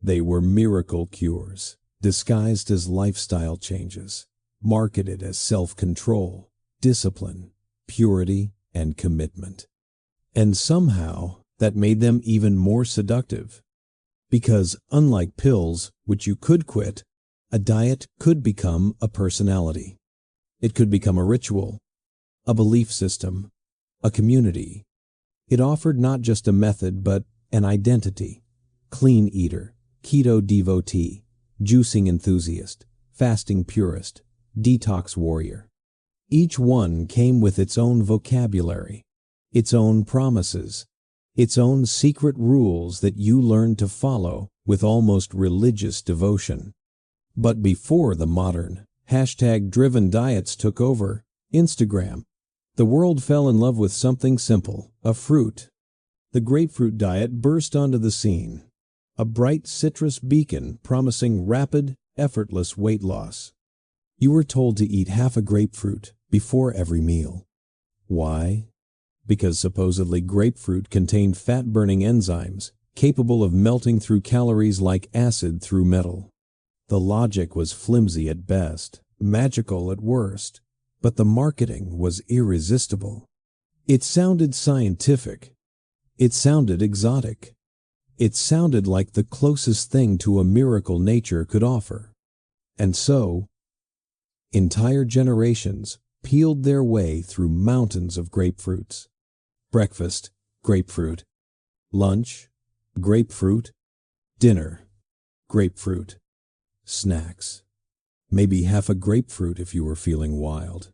They were miracle cures, disguised as lifestyle changes, marketed as self-control, discipline, purity, and commitment. And somehow, that made them even more seductive. Because, unlike pills, which you could quit, a diet could become a personality. It could become a ritual, a belief system, a community. It offered not just a method, but an identity. Clean eater, keto devotee, juicing enthusiast, fasting purist, detox warrior. Each one came with its own vocabulary, its own promises, its own secret rules that you learned to follow with almost religious devotion. But before the modern, #driven diets took over, Instagram, the world fell in love with something simple, a fruit. The grapefruit diet burst onto the scene, a bright citrus beacon promising rapid, effortless weight loss. You were told to eat half a grapefruit before every meal. Why? Because supposedly grapefruit contained fat-burning enzymes capable of melting through calories like acid through metal. The logic was flimsy at best, magical at worst, but the marketing was irresistible. It sounded scientific. It sounded exotic. It sounded like the closest thing to a miracle nature could offer. And so, entire generations peeled their way through mountains of grapefruits. Breakfast, grapefruit. Lunch, grapefruit. Dinner, grapefruit. Snacks. Maybe half a grapefruit if you were feeling wild.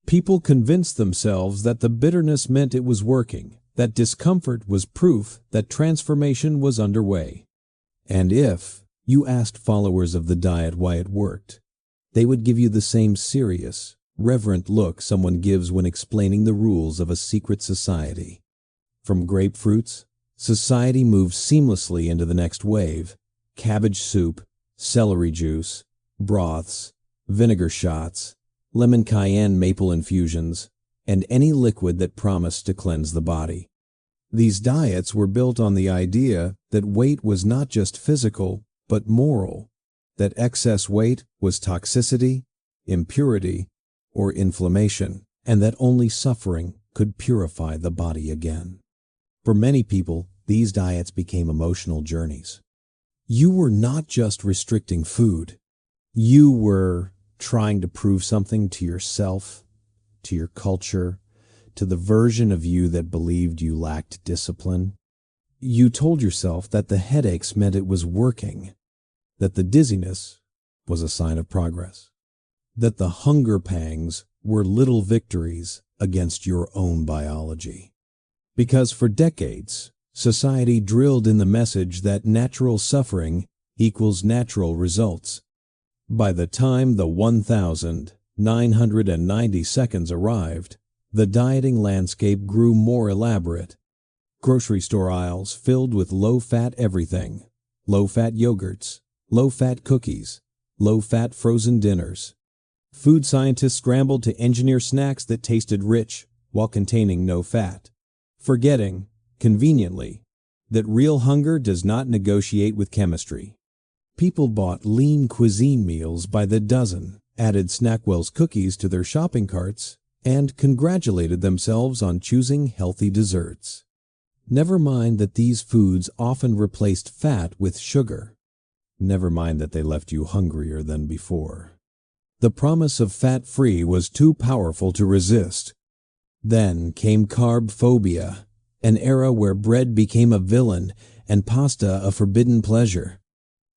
People convinced themselves that the bitterness meant it was working, that discomfort was proof that transformation was underway. And if you asked followers of the diet why it worked, they would give you the same serious, reverent look someone gives when explaining the rules of a secret society. From grapefruits, society moves seamlessly into the next wave: cabbage soup, celery juice, broths, vinegar shots, lemon cayenne maple infusions, and any liquid that promised to cleanse the body. These diets were built on the idea that weight was not just physical, but moral, that excess weight was toxicity, impurity, or inflammation, and that only suffering could purify the body again. For many people, these diets became emotional journeys. You were not just restricting food. You were trying to prove something to yourself, to your culture, to the version of you that believed you lacked discipline. You told yourself that the headaches meant it was working, that the dizziness was a sign of progress, that the hunger pangs were little victories against your own biology. Because for decades, society drilled in the message that natural suffering equals natural results. By the time the 1,990 seconds arrived, the dieting landscape grew more elaborate. Grocery store aisles filled with low-fat everything: low-fat yogurts, low-fat cookies, low-fat frozen dinners. Food scientists scrambled to engineer snacks that tasted rich while containing no fat, forgetting, conveniently, that real hunger does not negotiate with chemistry. People bought lean cuisine meals by the dozen, added Snackwell's cookies to their shopping carts, and congratulated themselves on choosing healthy desserts. Never mind that these foods often replaced fat with sugar. Never mind that they left you hungrier than before. The promise of fat-free was too powerful to resist. Then came carb phobia, an era where bread became a villain and pasta a forbidden pleasure.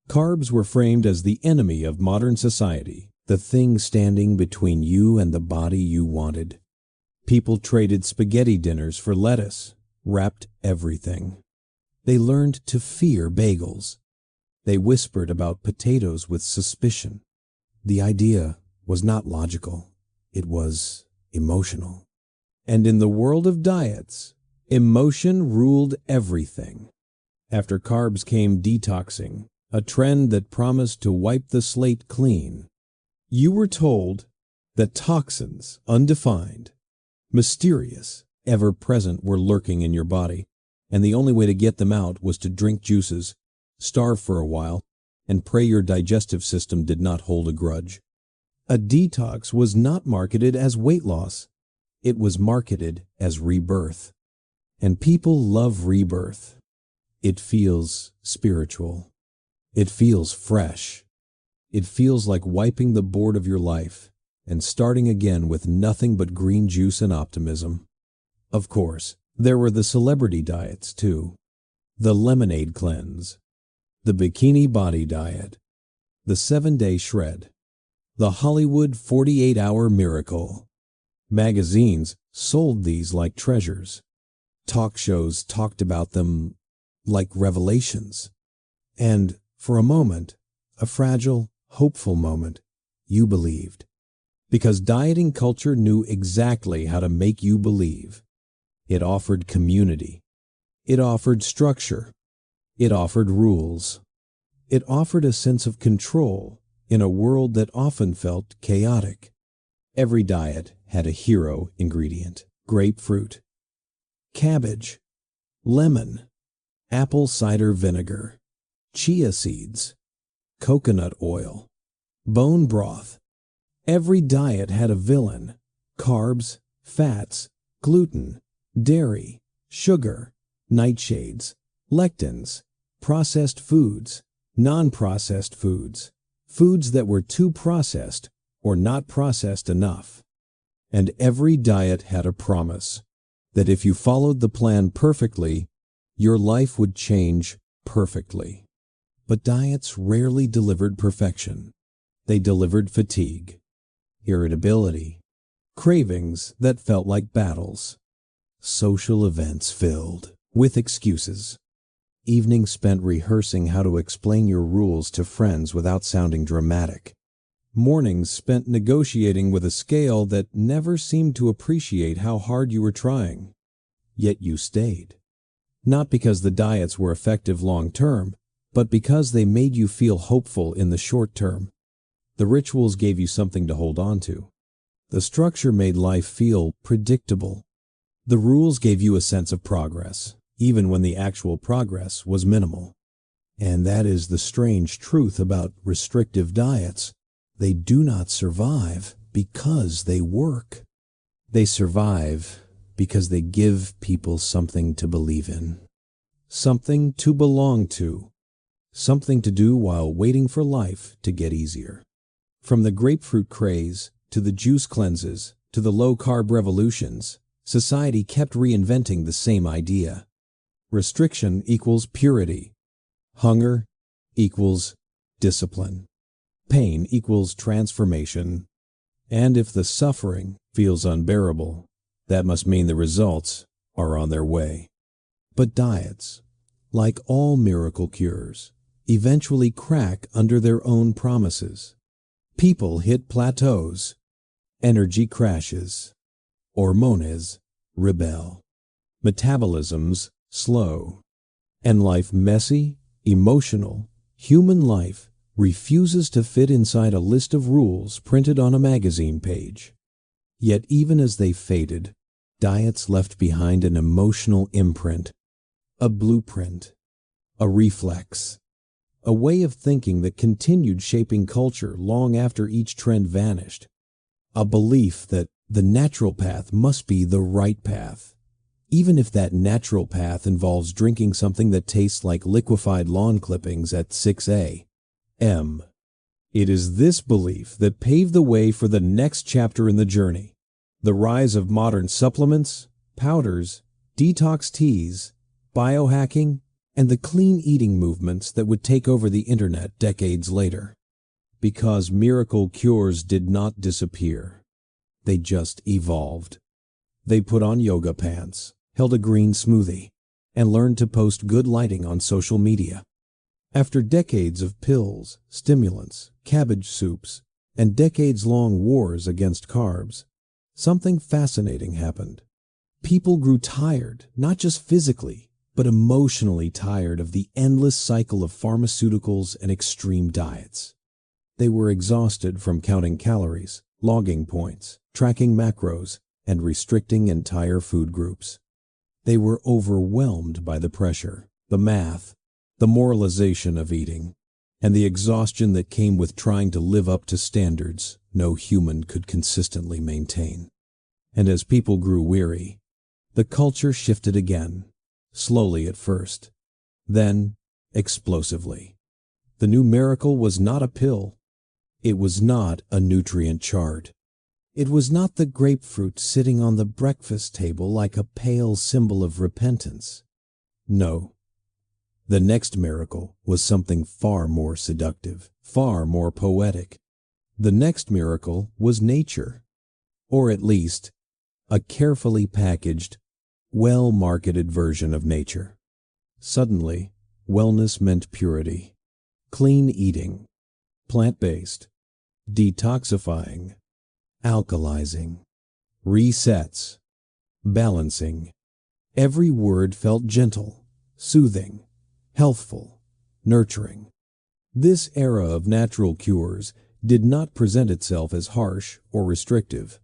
Carbs were framed as the enemy of modern society, the thing standing between you and the body you wanted. People traded spaghetti dinners for lettuce, wrapped everything. They learned to fear bagels. They whispered about potatoes with suspicion. The idea was not logical. It was emotional. And in the world of diets, emotion ruled everything. After carbs came detoxing, a trend that promised to wipe the slate clean. You were told that toxins, undefined, mysterious, ever-present, were lurking in your body, and the only way to get them out was to drink juices, starve for a while, and pray your digestive system did not hold a grudge. A detox was not marketed as weight loss. It was marketed as rebirth. And people love rebirth. It feels spiritual. It feels fresh. It feels like wiping the board of your life and starting again with nothing but green juice and optimism. Of course, there were the celebrity diets too. The lemonade cleanse, the bikini body diet, the 7-day shred, the Hollywood 48-hour miracle. Magazines sold these like treasures. Talk shows talked about them like revelations. And for a moment, a fragile, hopeful moment, you believed. Because dieting culture knew exactly how to make you believe. It offered community. It offered structure. It offered rules. It offered a sense of control in a world that often felt chaotic. Every diet had a hero ingredient: grapefruit, cabbage, lemon, apple cider vinegar, chia seeds, coconut oil, bone broth. Every diet had a villain: carbs, fats, gluten, dairy, sugar, nightshades, lectins, processed foods, non-processed foods, foods that were too processed or not processed enough. And every diet had a promise that if you followed the plan perfectly, your life would change perfectly. But diets rarely delivered perfection. They delivered fatigue, irritability, cravings that felt like battles, social events filled with excuses, evenings spent rehearsing how to explain your rules to friends without sounding dramatic, mornings spent negotiating with a scale that never seemed to appreciate how hard you were trying. Yet you stayed. Not because the diets were effective long term, but because they made you feel hopeful in the short term. The rituals gave you something to hold on to. The structure made life feel predictable. The rules gave you a sense of progress, even when the actual progress was minimal. And that is the strange truth about restrictive diets. They do not survive because they work. They survive because they give people something to believe in, something to belong to, something to do while waiting for life to get easier. From the grapefruit craze to the juice cleanses to the low-carb revolutions, society kept reinventing the same idea. Restriction equals purity. Hunger equals discipline. Pain equals transformation. And if the suffering feels unbearable, that must mean the results are on their way. But diets, like all miracle cures, eventually crack under their own promises. People hit plateaus, energy crashes, hormones rebel, metabolisms slow, and life messy, emotional, human life refuses to fit inside a list of rules printed on a magazine page. Yet even as they faded, diets left behind an emotional imprint, a blueprint, a reflex, a way of thinking that continued shaping culture long after each trend vanished, a belief that the natural path must be the right path, even if that natural path involves drinking something that tastes like liquefied lawn clippings at 6 a.m. It is this belief that paved the way for the next chapter in the journey, the rise of modern supplements, powders, detox teas, biohacking, and the clean eating movements that would take over the internet decades later. Because miracle cures did not disappear. They just evolved. They put on yoga pants, held a green smoothie, and learned to post good lighting on social media. After decades of pills, stimulants, cabbage soups, and decades-long wars against carbs, something fascinating happened. People grew tired, not just physically, but emotionally tired of the endless cycle of pharmaceuticals and extreme diets. They were exhausted from counting calories, logging points, tracking macros, and restricting entire food groups. They were overwhelmed by the pressure, the math, the moralization of eating, and the exhaustion that came with trying to live up to standards no human could consistently maintain. And as people grew weary, the culture shifted again. Slowly at first, then explosively. The new miracle was not a pill. It was not a nutrient chart. It was not the grapefruit sitting on the breakfast table like a pale symbol of repentance. No. The next miracle was something far more seductive, far more poetic. The next miracle was nature, or at least a carefully packaged, well-marketed version of nature. Suddenly, wellness meant purity, clean eating, plant-based, detoxifying, alkalizing, resets, balancing. Every word felt gentle, soothing, healthful, nurturing. This era of natural cures did not present itself as harsh or restrictive.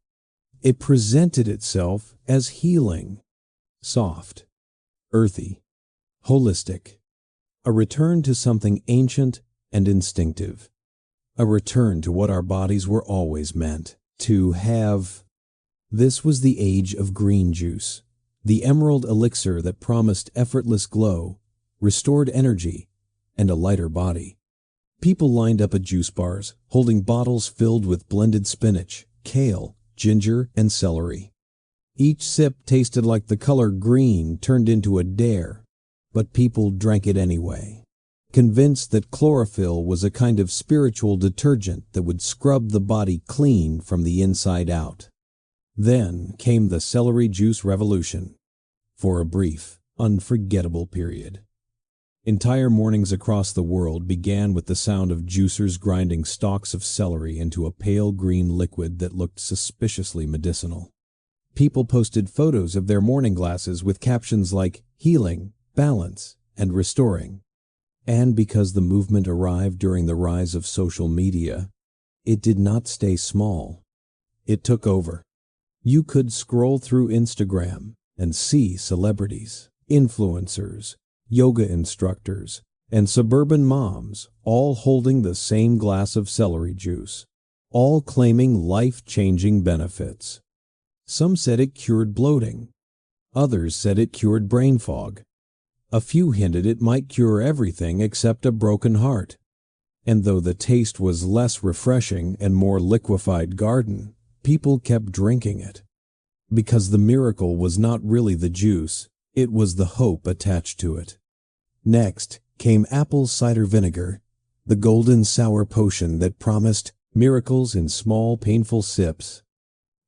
It presented itself as healing. Soft, earthy, holistic, a return to something ancient and instinctive, a return to what our bodies were always meant to have. This was the age of green juice, the emerald elixir that promised effortless glow, restored energy, and a lighter body. People lined up at juice bars, holding bottles filled with blended spinach, kale, ginger, and celery. Each sip tasted like the color green turned into a dare, but people drank it anyway, convinced that chlorophyll was a kind of spiritual detergent that would scrub the body clean from the inside out. Then came the celery juice revolution, for a brief, unforgettable period. Entire mornings across the world began with the sound of juicers grinding stalks of celery into a pale green liquid that looked suspiciously medicinal. People posted photos of their morning glasses with captions like healing, balance, and restoring. And because the movement arrived during the rise of social media, it did not stay small. It took over. You could scroll through Instagram and see celebrities, influencers, yoga instructors, and suburban moms all holding the same glass of celery juice, all claiming life-changing benefits. Some said it cured bloating. Others said it cured brain fog. A few hinted it might cure everything except a broken heart. And though the taste was less refreshing and more liquefied garden, people kept drinking it. Because the miracle was not really the juice, it was the hope attached to it. Next came apple cider vinegar, the golden sour potion that promised miracles in small, painful sips.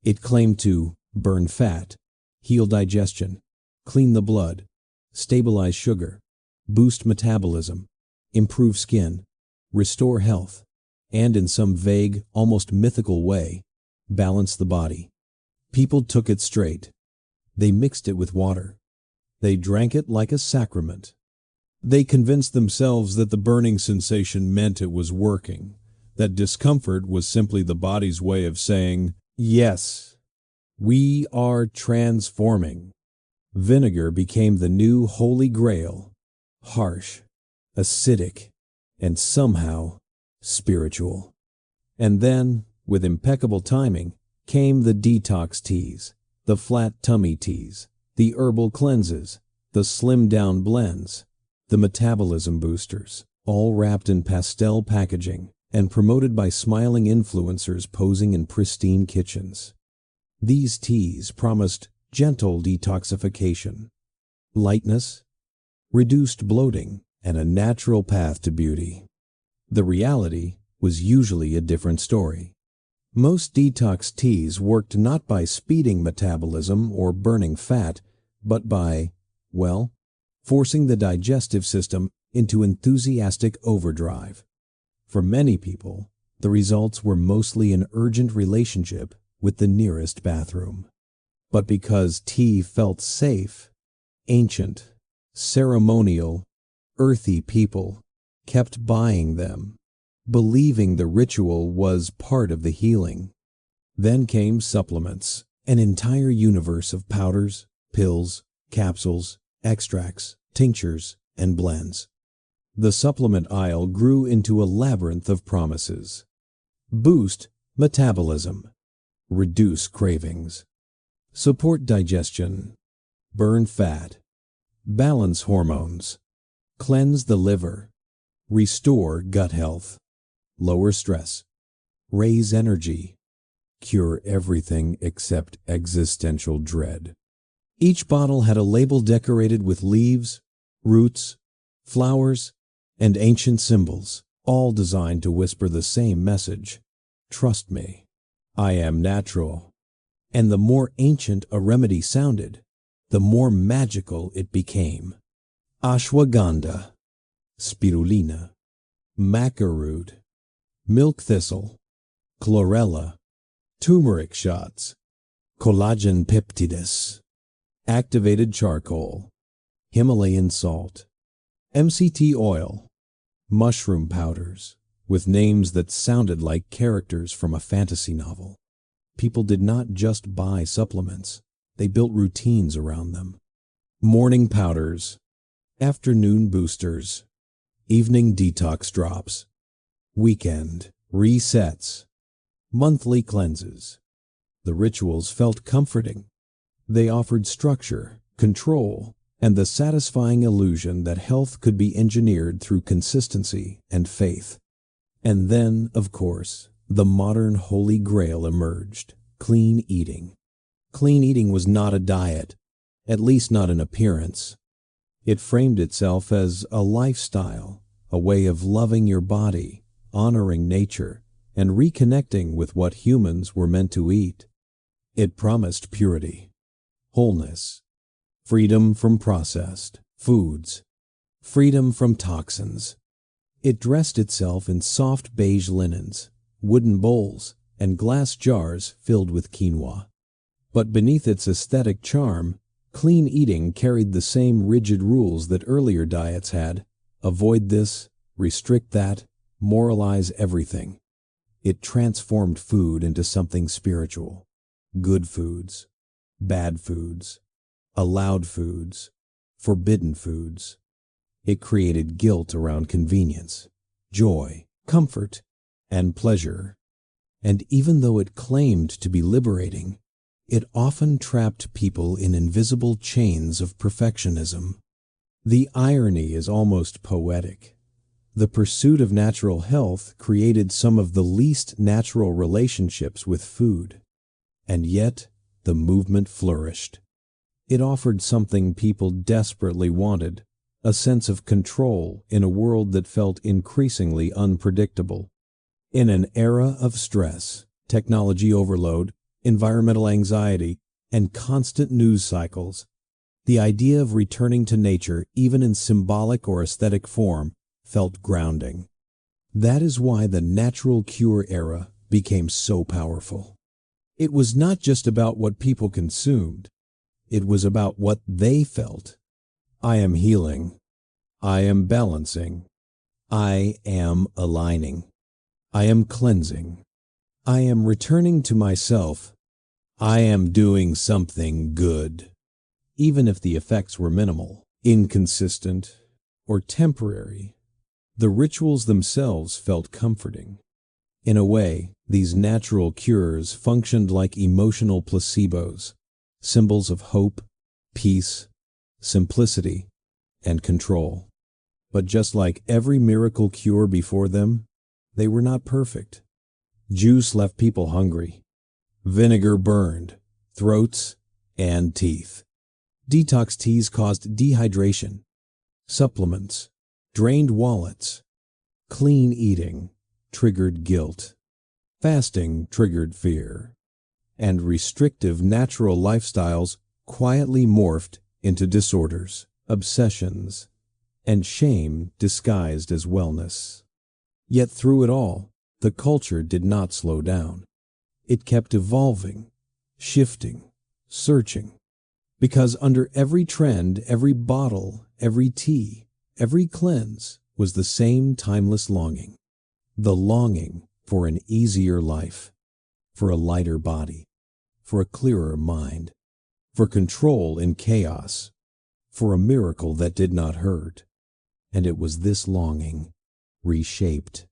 It claimed to burn fat, heal digestion, clean the blood, stabilize sugar, boost metabolism, improve skin, restore health, and in some vague, almost mythical way, balance the body. People took it straight. They mixed it with water. They drank it like a sacrament. They convinced themselves that the burning sensation meant it was working, that discomfort was simply the body's way of saying, yes, we are transforming. Vinegar became the new holy grail, harsh, acidic, and somehow spiritual. And then, with impeccable timing, came the detox teas, the flat tummy teas, the herbal cleanses, the slim-down blends, the metabolism boosters, all wrapped in pastel packaging and promoted by smiling influencers posing in pristine kitchens. These teas promised gentle detoxification, lightness, reduced bloating, and a natural path to beauty. The reality was usually a different story. Most detox teas worked not by speeding metabolism or burning fat, but by, well, forcing the digestive system into enthusiastic overdrive. For many people, the results were mostly an urgent relationship with the nearest bathroom. But because tea felt safe, ancient, ceremonial, earthy people kept buying them, believing the ritual was part of the healing. Then came supplements, an entire universe of powders, pills, capsules, extracts, tinctures, and blends. The supplement aisle grew into a labyrinth of promises. Boost metabolism, reduce cravings, support digestion, burn fat, balance hormones, cleanse the liver, restore gut health, lower stress, raise energy, cure everything except existential dread. Each bottle had a label decorated with leaves, roots, flowers, and ancient symbols, all designed to whisper the same message. Trust me, I am natural. And the more ancient a remedy sounded, the more magical it became. Ashwagandha, spirulina, maca root, milk thistle, chlorella, turmeric shots, collagen peptides, activated charcoal, Himalayan salt, MCT oil, mushroom powders, with names that sounded like characters from a fantasy novel. People did not just buy supplements, they built routines around them. Morning powders, afternoon boosters, evening detox drops, weekend resets, monthly cleanses. The rituals felt comforting. They offered structure, control, and the satisfying illusion that health could be engineered through consistency and faith. And then, of course, the modern holy grail emerged: clean eating. Clean eating was not a diet, at least not in appearance. It framed itself as a lifestyle, a way of loving your body, honoring nature, and reconnecting with what humans were meant to eat. It promised purity, wholeness, freedom from processed foods, freedom from toxins. It dressed itself in soft beige linens, wooden bowls, and glass jars filled with quinoa. But beneath its aesthetic charm, clean eating carried the same rigid rules that earlier diets had: avoid this, restrict that, moralize everything. It transformed food into something spiritual. Good foods, bad foods, allowed foods, forbidden foods. It created guilt around convenience, joy, comfort, and pleasure. And even though it claimed to be liberating, it often trapped people in invisible chains of perfectionism. The irony is almost poetic. The pursuit of natural health created some of the least natural relationships with food. And yet, the movement flourished. It offered something people desperately wanted: a sense of control in a world that felt increasingly unpredictable. In an era of stress, technology overload, environmental anxiety, and constant news cycles, the idea of returning to nature, even in symbolic or aesthetic form, felt grounding. That is why the natural cure era became so powerful. It was not just about what people consumed. It was about what they felt. I am healing. I am balancing. I am aligning. I am cleansing. I am returning to myself. I am doing something good. Even if the effects were minimal, inconsistent, or temporary, the rituals themselves felt comforting. In a way, these natural cures functioned like emotional placebos, symbols of hope, peace, simplicity, and control. But just like every miracle cure before them, they were not perfect. Juice left people hungry. Vinegar burned throats and teeth. Detox teas caused dehydration. Supplements drained wallets. Clean eating triggered guilt. Fasting triggered fear. And restrictive natural lifestyles quietly morphed into disorders, obsessions, and shame disguised as wellness. Yet through it all, the culture did not slow down. It kept evolving, shifting, searching. Because under every trend, every bottle, every tea, every cleanse was the same timeless longing. The longing for an easier life, for a lighter body, for a clearer mind, for control in chaos, for a miracle that did not hurt. And it was this longing, reshaped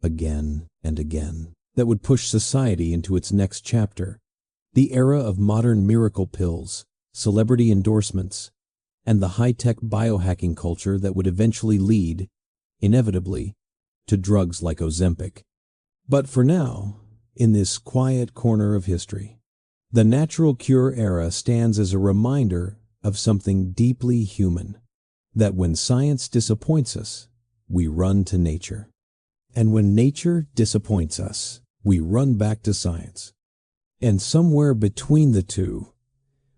again and again, that would push society into its next chapter, the era of modern miracle pills, celebrity endorsements, and the high-tech biohacking culture that would eventually lead, inevitably, to drugs like Ozempic. But for now, in this quiet corner of history, the natural cure era stands as a reminder of something deeply human, that when science disappoints us, we run to nature. And when nature disappoints us, we run back to science. And somewhere between the two,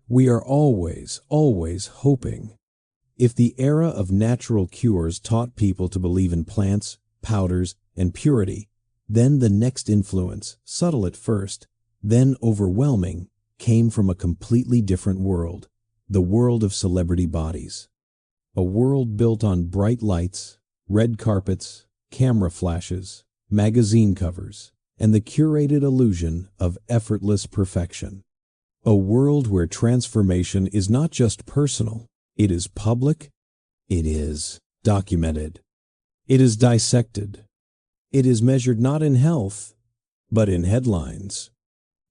we are always hoping. If the era of natural cures taught people to believe in plants, powders, and purity, then the next influence, subtle at first, then overwhelming, came from a completely different world, the world of celebrity bodies. A world built on bright lights, red carpets, camera flashes, magazine covers, and the curated illusion of effortless perfection. A world where transformation is not just personal, it is public, it is documented, it is dissected, it is measured not in health, but in headlines.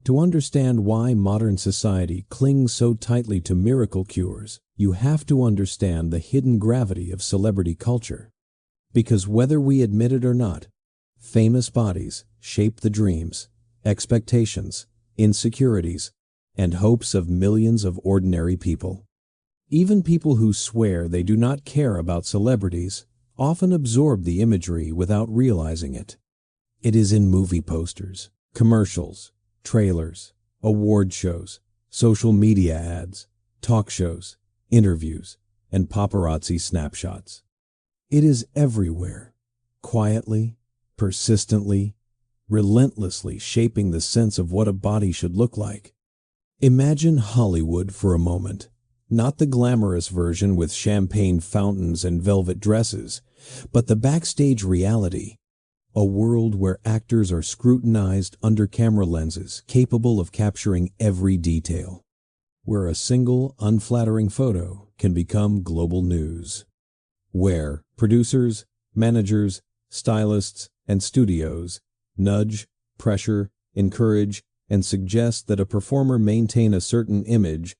To understand why modern society clings so tightly to miracle cures, you have to understand the hidden gravity of celebrity culture. Because whether we admit it or not, famous bodies shape the dreams, expectations, insecurities, and hopes of millions of ordinary people. Even people who swear they do not care about celebrities often absorb the imagery without realizing it. It is in movie posters, commercials, trailers, Award shows, social media ads, talk shows, interviews, and paparazzi snapshots. It is everywhere, quietly, persistently, relentlessly shaping the sense of what a body should look like. Imagine Hollywood for a moment. Not the glamorous version with champagne fountains and velvet dresses, but the backstage reality. A world where actors are scrutinized under camera lenses capable of capturing every detail. Where a single unflattering photo can become global news. Where producers, managers, stylists, and studios nudge, pressure, encourage, and suggest that a performer maintain a certain image.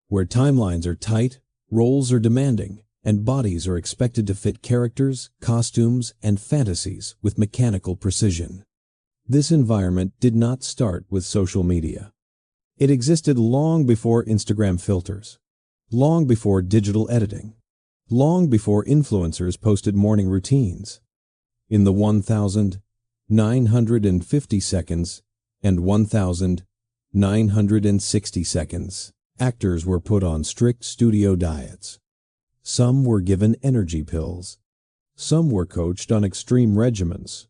Where timelines are tight, roles are demanding, and bodies are expected to fit characters, costumes, and fantasies with mechanical precision. This environment did not start with social media. It existed long before Instagram filters, long before digital editing, long before influencers posted morning routines. In the 1,950 seconds and 1,960 seconds, actors were put on strict studio diets. Some were given energy pills. Some were coached on extreme regimens.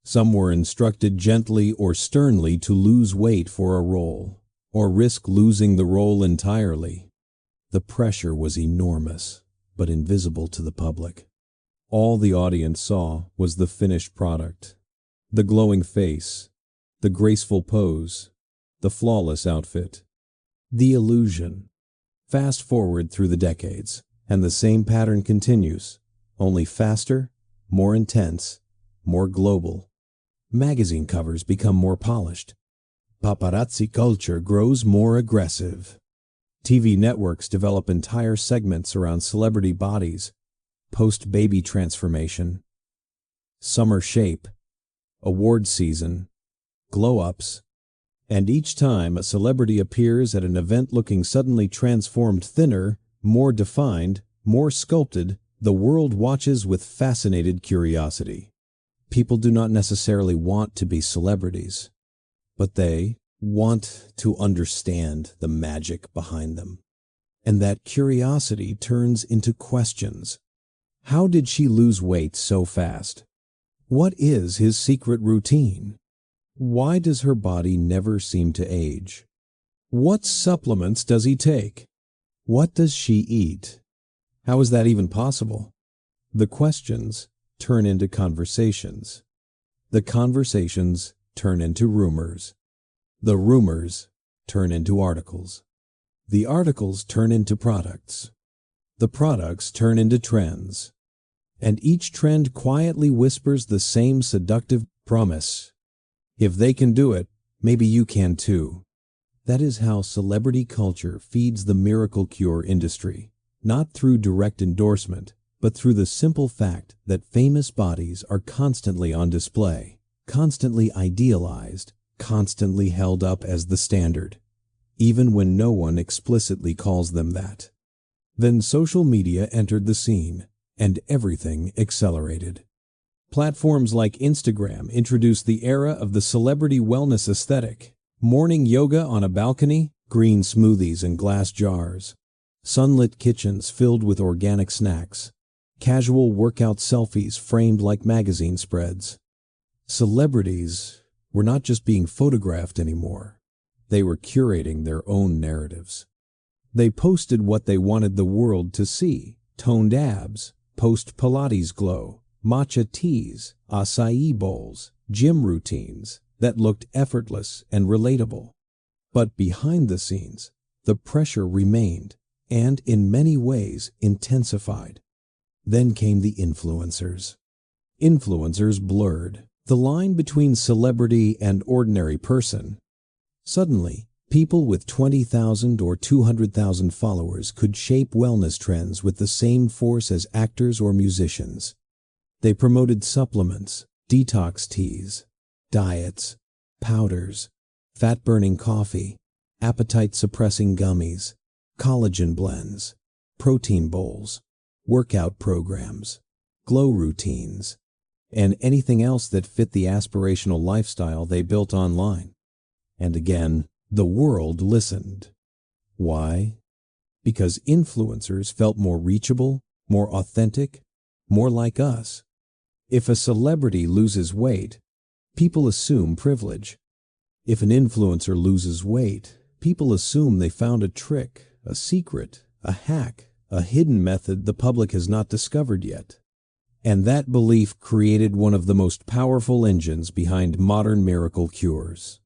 Some were instructed gently or sternly to lose weight for a role, or risk losing the role entirely. The pressure was enormous, but invisible to the public. All the audience saw was the finished product. The glowing face, the graceful pose, the flawless outfit. The illusion. Fast forward through the decades, and the same pattern continues, only faster, more intense, more global. Magazine covers become more polished. Paparazzi culture grows more aggressive. TV networks develop entire segments around celebrity bodies, post-baby transformation, summer shape, award season, glow-ups, and each time a celebrity appears at an event looking suddenly transformed thinner, more defined, more sculpted, the world watches with fascinated curiosity. People do not necessarily want to be celebrities, but they want to understand the magic behind them. And that curiosity turns into questions. How did she lose weight so fast? What is his secret routine? Why does her body never seem to age? What supplements does he take? What does she eat? How is that even possible? The questions turn into conversations. The conversations turn into rumors. The rumors turn into articles. The articles turn into products. The products turn into trends. And each trend quietly whispers the same seductive promise. If they can do it, maybe you can too. That is how celebrity culture feeds the miracle cure industry, not through direct endorsement, but through the simple fact that famous bodies are constantly on display, constantly idealized, constantly held up as the standard, even when no one explicitly calls them that. Then social media entered the scene, and everything accelerated. Platforms like Instagram introduced the era of the celebrity wellness aesthetic. Morning yoga on a balcony, green smoothies in glass jars, sunlit kitchens filled with organic snacks, casual workout selfies framed like magazine spreads. Celebrities were not just being photographed anymore. They were curating their own narratives. They posted what they wanted the world to see: toned abs, post-Pilates glow, matcha teas, acai bowls, gym routines that looked effortless and relatable. But behind the scenes, the pressure remained and, in many ways, intensified. Then came the influencers. Influencers blurred the line between celebrity and ordinary person. Suddenly, people with 20,000 or 200,000 followers could shape wellness trends with the same force as actors or musicians. They promoted supplements, detox teas, diets, powders, fat-burning coffee, appetite-suppressing gummies, collagen blends, protein bowls, workout programs, glow routines, and anything else that fit the aspirational lifestyle they built online. And again, The world listened. Why? Because influencers felt more reachable, more authentic, more like us. If a celebrity loses weight, people assume privilege. If an influencer loses weight, people assume they found a trick, a secret, a hack, a hidden method the public has not discovered yet. And that belief created one of the most powerful engines behind modern miracle cures.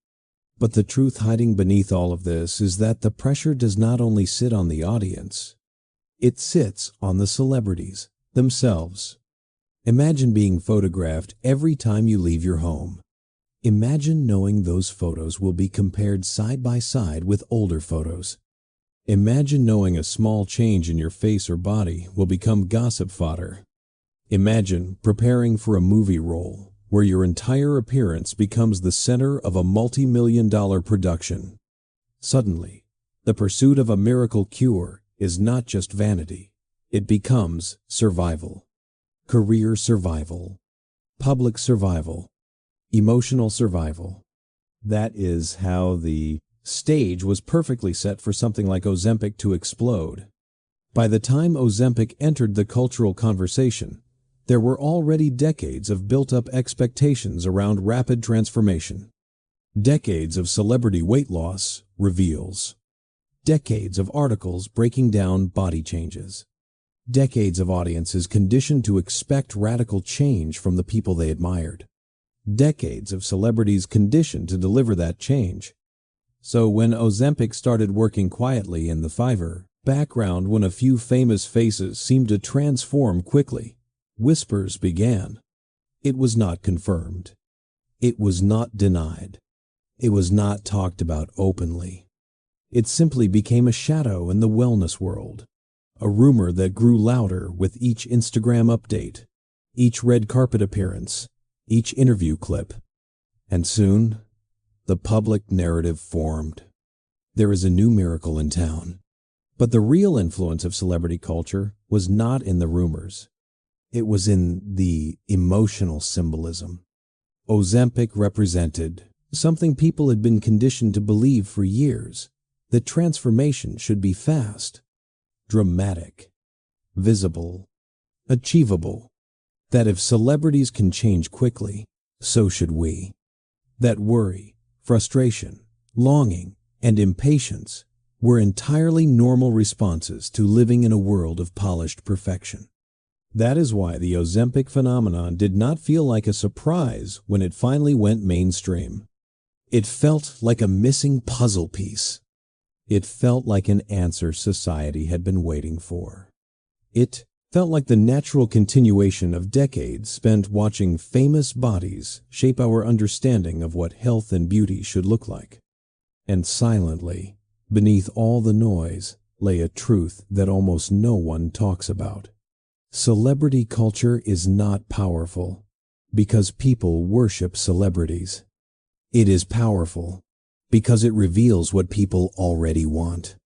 But the truth hiding beneath all of this is that the pressure does not only sit on the audience, it sits on the celebrities themselves. Imagine being photographed every time you leave your home. Imagine knowing those photos will be compared side by side with older photos. Imagine knowing a small change in your face or body will become gossip fodder. Imagine preparing for a movie role where your entire appearance becomes the center of a multi-million-dollar production. Suddenly, the pursuit of a miracle cure is not just vanity. It becomes survival. Career survival. Public survival. Emotional survival. That is how the stage was perfectly set for something like Ozempic to explode. By the time Ozempic entered the cultural conversation, there were already decades of built-up expectations around rapid transformation. Decades of celebrity weight loss reveals. Decades of articles breaking down body changes. Decades of audiences conditioned to expect radical change from the people they admired. Decades of celebrities conditioned to deliver that change. So when Ozempic started working quietly in the Fiverr background, when a few famous faces seemed to transform quickly, whispers began. It was not confirmed. It was not denied. It was not talked about openly. It simply became a shadow in the wellness world, a rumor that grew louder with each Instagram update, each red carpet appearance, each interview clip. And soon, the public narrative formed. There is a new miracle in town. But the real influence of celebrity culture was not in the rumors. It was in the emotional symbolism. Ozempic represented something people had been conditioned to believe for years, that transformation should be fast, dramatic, visible, achievable, that if celebrities can change quickly, so should we. That worry, frustration, longing, and impatience were entirely normal responses to living in a world of polished perfection. That is why the Ozempic phenomenon did not feel like a surprise when it finally went mainstream. It felt like a missing puzzle piece. It felt like an answer society had been waiting for. It felt like the natural continuation of decades spent watching famous bodies shape our understanding of what health and beauty should look like. And silently, beneath all the noise, lay a truth that almost no one talks about. Celebrity culture is not powerful because people worship celebrities. It is powerful because it reveals what people already want.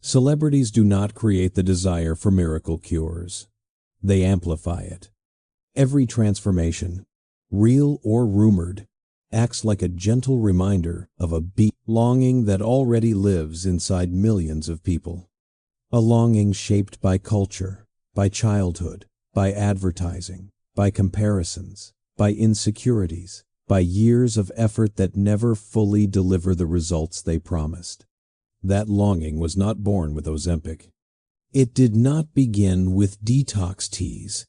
Celebrities do not create the desire for miracle cures. They amplify it. Every transformation, real or rumored, acts like a gentle reminder of a deep longing that already lives inside millions of people. A longing shaped by culture, by childhood, by advertising, by comparisons, by insecurities, by years of effort that never fully deliver the results they promised. That longing was not born with Ozempic. It did not begin with detox teas.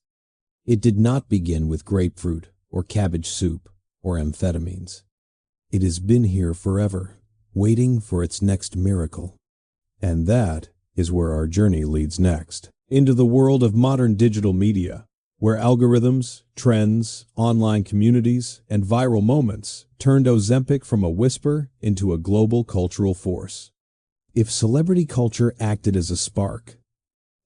It did not begin with grapefruit or cabbage soup or amphetamines. It has been here forever, waiting for its next miracle. And that is where our journey leads next, into the world of modern digital media, where algorithms, trends, online communities, and viral moments turned Ozempic from a whisper into a global cultural force. If celebrity culture acted as a spark,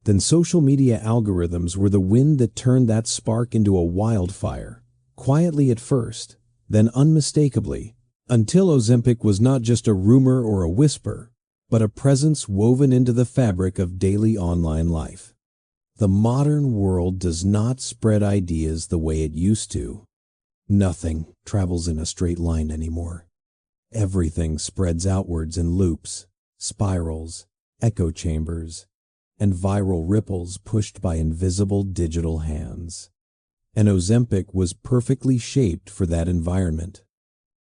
then social media algorithms were the wind that turned that spark into a wildfire, quietly at first, then unmistakably, until Ozempic was not just a rumor or a whisper, but a presence woven into the fabric of daily online life. The modern world does not spread ideas the way it used to. Nothing travels in a straight line anymore. Everything spreads outwards in loops, spirals, echo chambers, and viral ripples pushed by invisible digital hands. And Ozempic was perfectly shaped for that environment.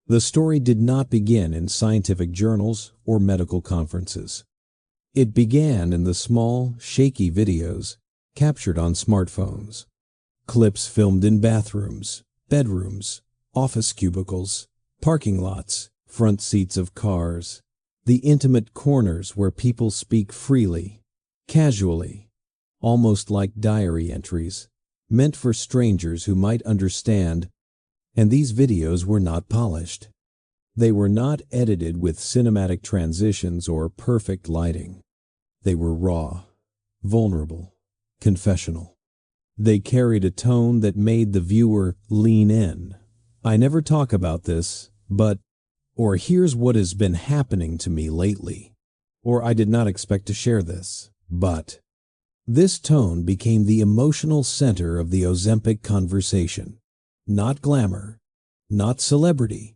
The story did not begin in scientific journals or medical conferences. It began in the small, shaky videos captured on smartphones. Clips filmed in bathrooms, bedrooms, office cubicles, parking lots, front seats of cars, the intimate corners where people speak freely, casually, almost like diary entries, meant for strangers who might understand. And these videos were not polished. They were not edited with cinematic transitions or perfect lighting. They were raw, vulnerable, confessional. They carried a tone that made the viewer lean in. I never talk about this, but, or here's what has been happening to me lately, or I did not expect to share this, but. This tone became the emotional center of the Ozempic conversation. Not glamour, not celebrity,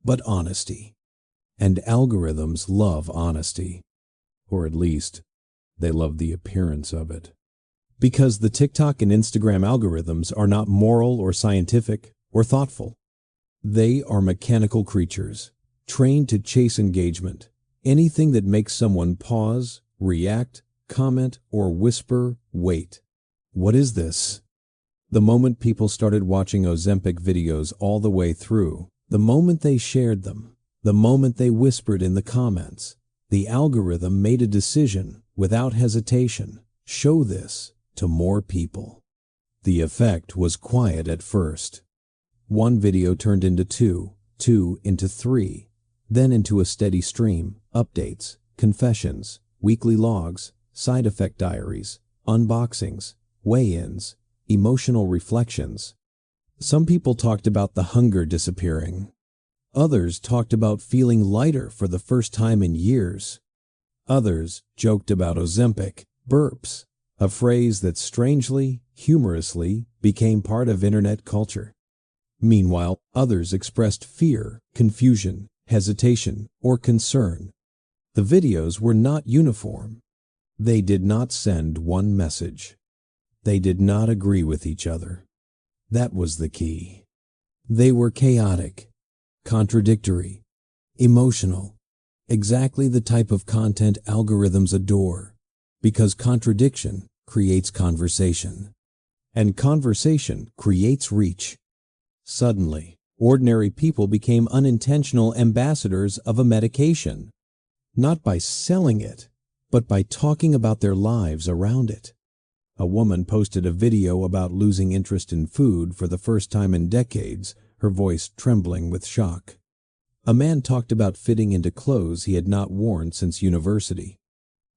but honesty. And algorithms love honesty. Or at least, they love the appearance of it. Because the TikTok and Instagram algorithms are not moral or scientific or thoughtful. They are mechanical creatures, trained to chase engagement. Anything that makes someone pause, react, comment, or whisper, "Wait, what is this?" The moment people started watching Ozempic videos all the way through, the moment they shared them, the moment they whispered in the comments, the algorithm made a decision without hesitation: show this to more people. The effect was quiet at first. One video turned into two into three, then into a steady stream: updates, confessions, weekly logs, side effect diaries, unboxings, weigh-ins, emotional reflections. Some people talked about the hunger disappearing. Others talked about feeling lighter for the first time in years. Others joked about Ozempic burps, a phrase that strangely, humorously became part of internet culture. Meanwhile, others expressed fear, confusion, hesitation, or concern. The videos were not uniform. They did not send one message. They did not agree with each other. That was the key. They were chaotic, contradictory, emotional, exactly the type of content algorithms adore, because contradiction creates conversation, and conversation creates reach. Suddenly, ordinary people became unintentional ambassadors of a medication, not by selling it, but by talking about their lives around it. A woman posted a video about losing interest in food for the first time in decades, her voice trembling with shock. A man talked about fitting into clothes he had not worn since university.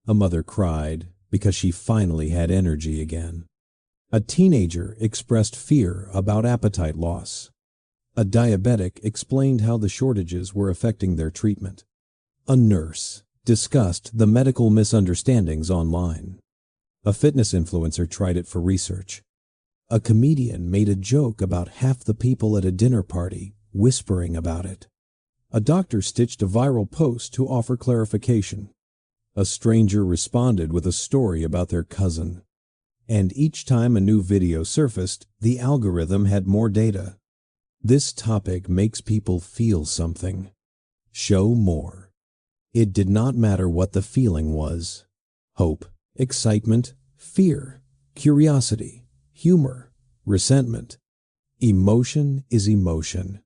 A mother cried because she finally had energy again. A teenager expressed fear about appetite loss. A diabetic explained how the shortages were affecting their treatment. A nurse discussed the medical misunderstandings online. A fitness influencer tried it for research. A comedian made a joke about half the people at a dinner party whispering about it. A doctor stitched a viral post to offer clarification. A stranger responded with a story about their cousin. And each time a new video surfaced, the algorithm had more data. This topic makes people feel something. Show more. It did not matter what the feeling was: hope, excitement, fear, curiosity, humor, resentment. Emotion is emotion.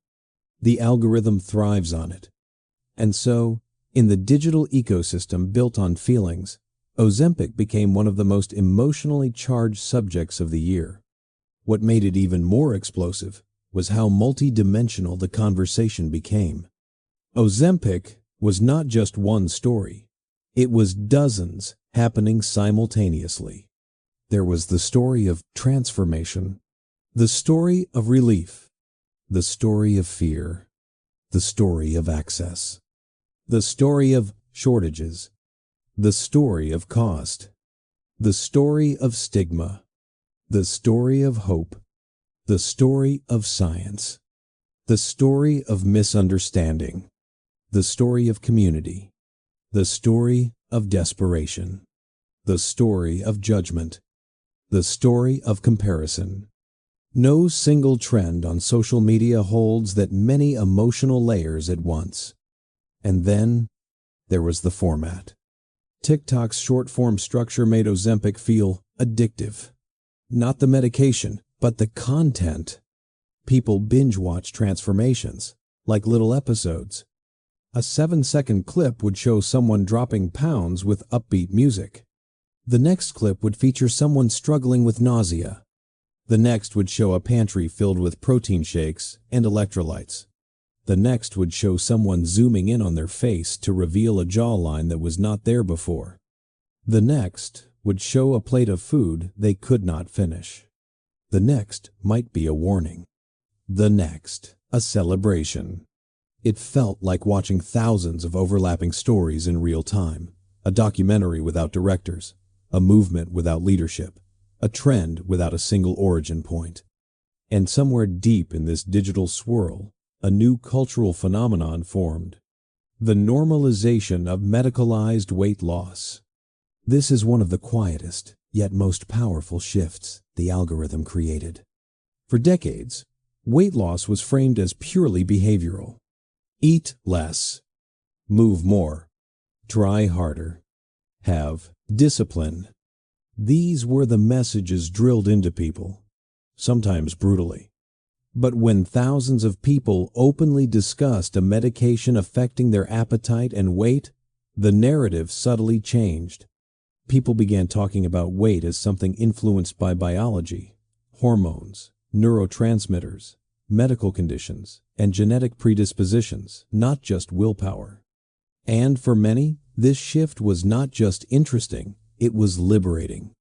The algorithm thrives on it. And so, in the digital ecosystem built on feelings, Ozempic became one of the most emotionally charged subjects of the year. What made it even more explosive was how multidimensional the conversation became. Ozempic was not just one story. It was dozens happening simultaneously. There was the story of transformation, the story of relief, the story of fear, the story of access, the story of shortages, the story of cost, the story of stigma, the story of hope, the story of science, the story of misunderstanding, The story of community. The story of desperation. The story of judgment. The story of comparison. No single trend on social media holds that many emotional layers at once. And then there was the format. TikTok's short-form structure made Ozempic feel addictive. Not the medication, but the content. People binge-watch transformations, like little episodes. A 7-second clip would show someone dropping pounds with upbeat music. The next clip would feature someone struggling with nausea. The next would show a pantry filled with protein shakes and electrolytes. The next would show someone zooming in on their face to reveal a jawline that was not there before. The next would show a plate of food they could not finish. The next might be a warning. The next, a celebration. It felt like watching thousands of overlapping stories in real time, a documentary without directors, a movement without leadership, a trend without a single origin point. And somewhere deep in this digital swirl, a new cultural phenomenon formed: the normalization of medicalized weight loss. This is one of the quietest, yet most powerful shifts the algorithm created. For decades, weight loss was framed as purely behavioral. Eat less, move more, try harder, have discipline. These were the messages drilled into people, sometimes brutally. But when thousands of people openly discussed a medication affecting their appetite and weight, the narrative subtly changed. People began talking about weight as something influenced by biology, hormones, neurotransmitters, medical conditions, and genetic predispositions, not just willpower. And for many, this shift was not just interesting, it was liberating.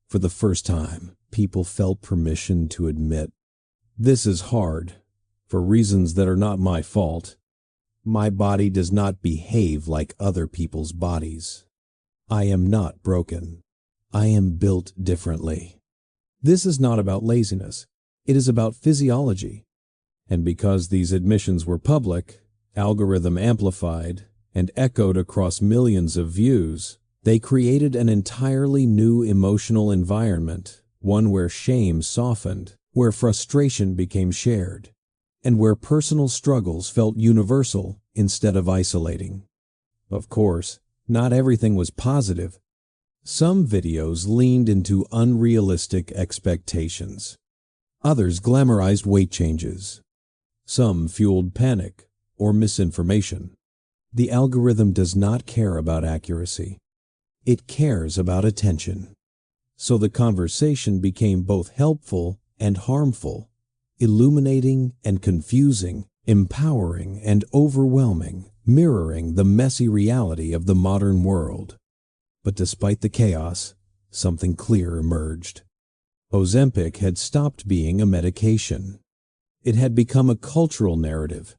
For the first time, people felt permission to admit, "This is hard, for reasons that are not my fault. My body does not behave like other people's bodies. I am not broken. I am built differently." This is not about laziness. It is about physiology. And because these admissions were public, algorithm amplified, and echoed across millions of views, they created an entirely new emotional environment, one where shame softened, where frustration became shared, and where personal struggles felt universal instead of isolating. Of course, not everything was positive. Some videos leaned into unrealistic expectations. Others glamorized weight changes. Some fueled panic or misinformation. The algorithm does not care about accuracy. It cares about attention. So the conversation became both helpful and harmful, illuminating and confusing, empowering and overwhelming, mirroring the messy reality of the modern world. But despite the chaos, something clear emerged. Ozempic had stopped being a medication. It had become a cultural narrative,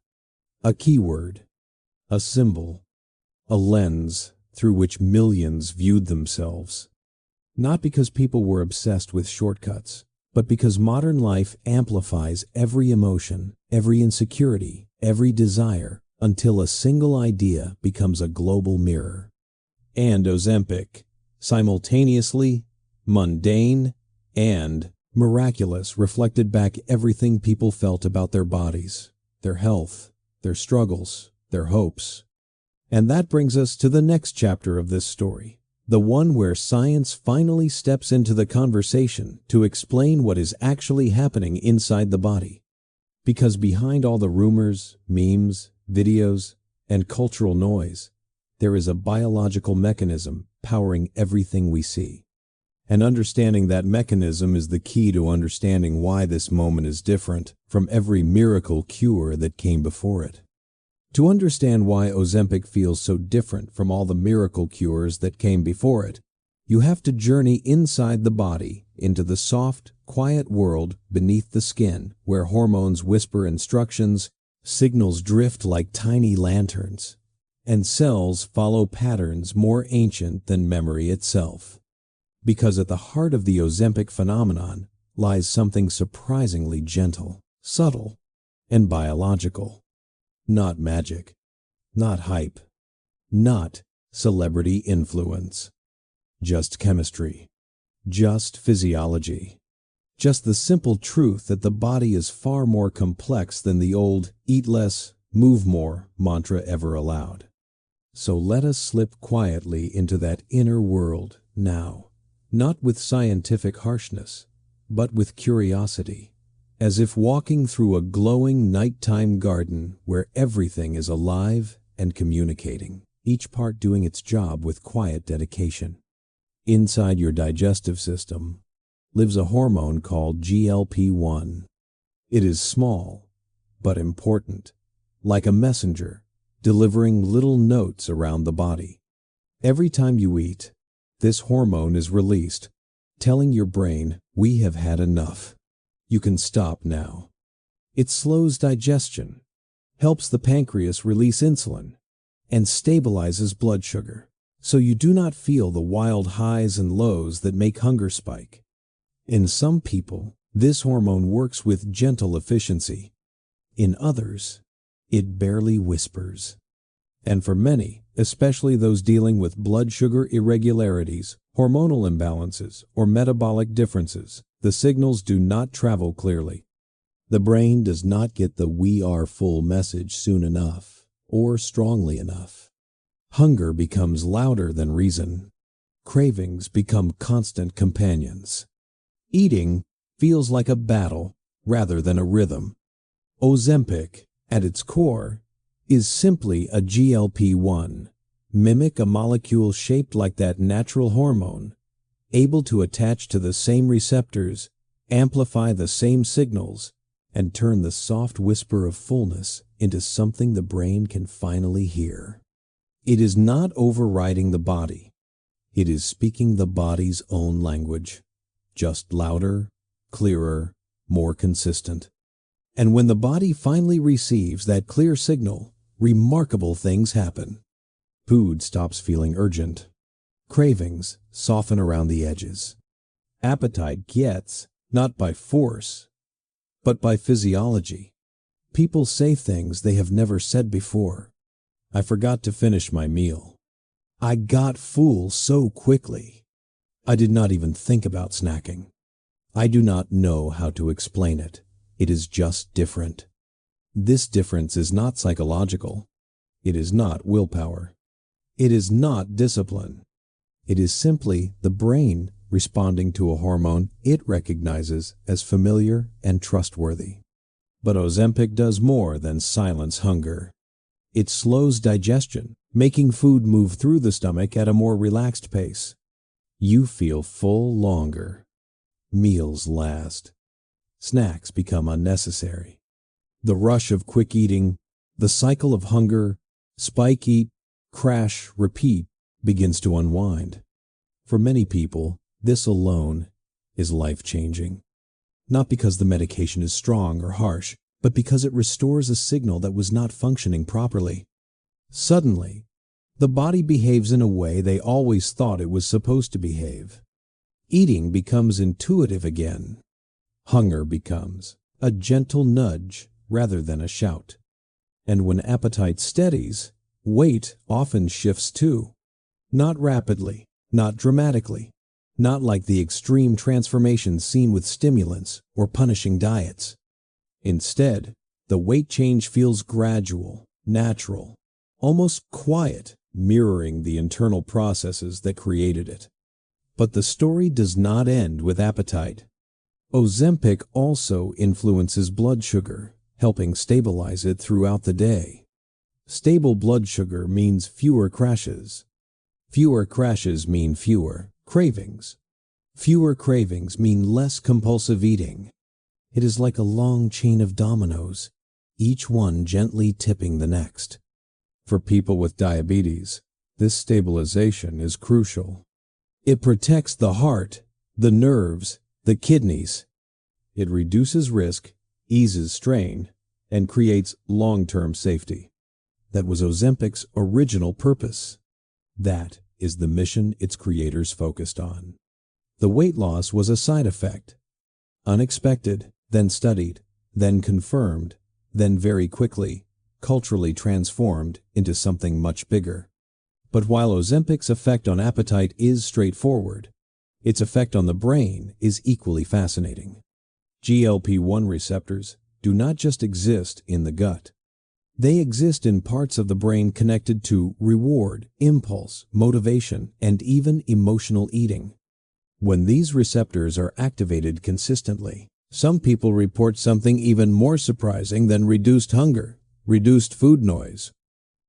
a keyword, a symbol, a lens through which millions viewed themselves. Not because people were obsessed with shortcuts, but because modern life amplifies every emotion, every insecurity, every desire, until a single idea becomes a global mirror. And Ozempic, simultaneously mundane and miraculous, reflected back everything people felt about their bodies, their health, their struggles, their hopes. And that brings us to the next chapter of this story, the one where science finally steps into the conversation to explain what is actually happening inside the body. Because behind all the rumors, memes, videos, and cultural noise, there is a biological mechanism powering everything we see. And understanding that mechanism is the key to understanding why this moment is different from every miracle cure that came before it. To understand why Ozempic feels so different from all the miracle cures that came before it, you have to journey inside the body into the soft, quiet world beneath the skin, where hormones whisper instructions, signals drift like tiny lanterns, and cells follow patterns more ancient than memory itself. Because at the heart of the Ozempic phenomenon lies something surprisingly gentle, subtle, and biological. Not magic, Not hype. Not celebrity influence. Just chemistry. Just physiology. Just the simple truth that the body is far more complex than the old eat less, move more mantra ever allowed. So let us slip quietly into that inner world now, not with scientific harshness, but with curiosity, as if walking through a glowing nighttime garden where everything is alive and communicating, each part doing its job with quiet dedication. Inside your digestive system lives a hormone called GLP-1. It is small, but important, like a messenger, delivering little notes around the body. Every time you eat, this hormone is released, telling your brain, we have had enough. You can stop now. It slows digestion, helps the pancreas release insulin, and stabilizes blood sugar, so you do not feel the wild highs and lows that make hunger spike. In some people, this hormone works with gentle efficiency. In others, it barely whispers. And for many, especially those dealing with blood sugar irregularities, hormonal imbalances, or metabolic differences, the signals do not travel clearly. The brain does not get the "we are full" message soon enough or strongly enough. Hunger becomes louder than reason. Cravings become constant companions. Eating feels like a battle rather than a rhythm. Ozempic, at its core, is simply a GLP-1, mimic a molecule shaped like that natural hormone, able to attach to the same receptors, amplify the same signals, and turn the soft whisper of fullness into something the brain can finally hear. It is not overriding the body. It is speaking the body's own language, just louder, clearer, more consistent. And when the body finally receives that clear signal, remarkable things happen. Food stops feeling urgent. Cravings soften around the edges. Appetite gets, not by force, but by physiology. People say things they have never said before. I forgot to finish my meal. I got full so quickly. I did not even think about snacking. I do not know how to explain it. It is just different. This difference is not psychological. It is not willpower. It is not discipline. It is simply the brain responding to a hormone it recognizes as familiar and trustworthy. But Ozempic does more than silence hunger. It slows digestion, making food move through the stomach at a more relaxed pace. You feel full longer. Meals last. Snacks become unnecessary. The rush of quick eating, the cycle of hunger, spike, eat, crash, repeat begins to unwind. For many people, this alone is life-changing. Not because the medication is strong or harsh, but because it restores a signal that was not functioning properly. Suddenly, the body behaves in a way they always thought it was supposed to behave. Eating becomes intuitive again. Hunger becomes a gentle nudge rather than a shout. And when appetite steadies, weight often shifts too. Not rapidly, not dramatically, not like the extreme transformations seen with stimulants or punishing diets. Instead, the weight change feels gradual, natural, almost quiet, mirroring the internal processes that created it. But the story does not end with appetite. Ozempic also influences blood sugar, helping stabilize it throughout the day. Stable blood sugar means fewer crashes. Fewer crashes mean fewer cravings. Fewer cravings mean less compulsive eating. It is like a long chain of dominoes, each one gently tipping the next. For people with diabetes, this stabilization is crucial. It protects the heart, the nerves, the kidneys. It reduces risk, eases strain, and creates long-term safety. That was Ozempic's original purpose. That is the mission its creators focused on. The weight loss was a side effect. Unexpected, then studied, then confirmed, then very quickly, culturally transformed into something much bigger. But while Ozempic's effect on appetite is straightforward, its effect on the brain is equally fascinating. GLP-1 receptors do not just exist in the gut. They exist in parts of the brain connected to reward, impulse, motivation, and even emotional eating. When these receptors are activated consistently, some people report something even more surprising than reduced hunger: reduced food noise.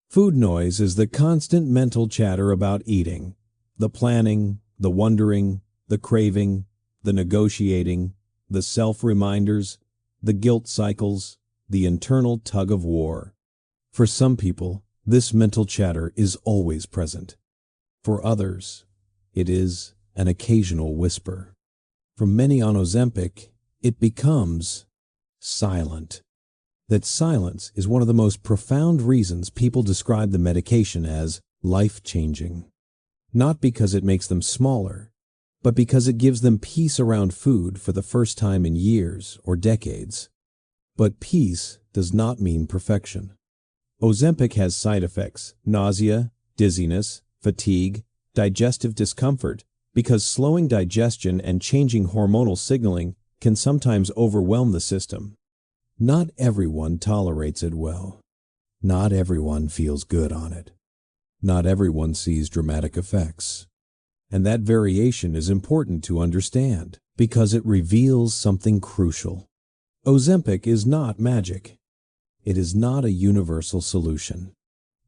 Food noise is the constant mental chatter about eating, the planning, the wondering, the craving, the negotiating, the self-reminders, the guilt cycles, the internal tug-of-war. For some people, this mental chatter is always present. For others, it is an occasional whisper. For many on Ozempic, it becomes silent. That silence is one of the most profound reasons people describe the medication as life-changing. Not because it makes them smaller, but because it gives them peace around food for the first time in years or decades. But peace does not mean perfection. Ozempic has side effects: nausea, dizziness, fatigue, digestive discomfort, because slowing digestion and changing hormonal signaling can sometimes overwhelm the system. Not everyone tolerates it well. Not everyone feels good on it. Not everyone sees dramatic effects. And that variation is important to understand because it reveals something crucial. Ozempic is not magic. It is not a universal solution.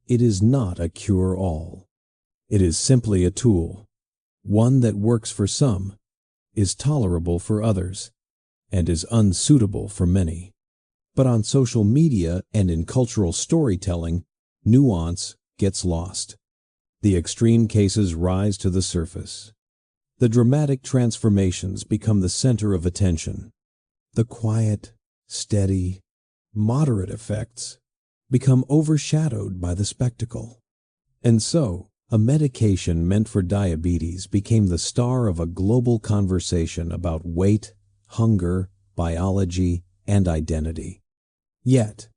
It is not a cure-all. It is simply a tool, one that works for some, is tolerable for others, and is unsuitable for many. But on social media and in cultural storytelling, nuance gets lost. The extreme cases rise to the surface. The dramatic transformations become the center of attention. The quiet, steady, moderate effects become overshadowed by the spectacle. And so, a medication meant for diabetes became the star of a global conversation about weight, hunger, biology, and identity. Yet,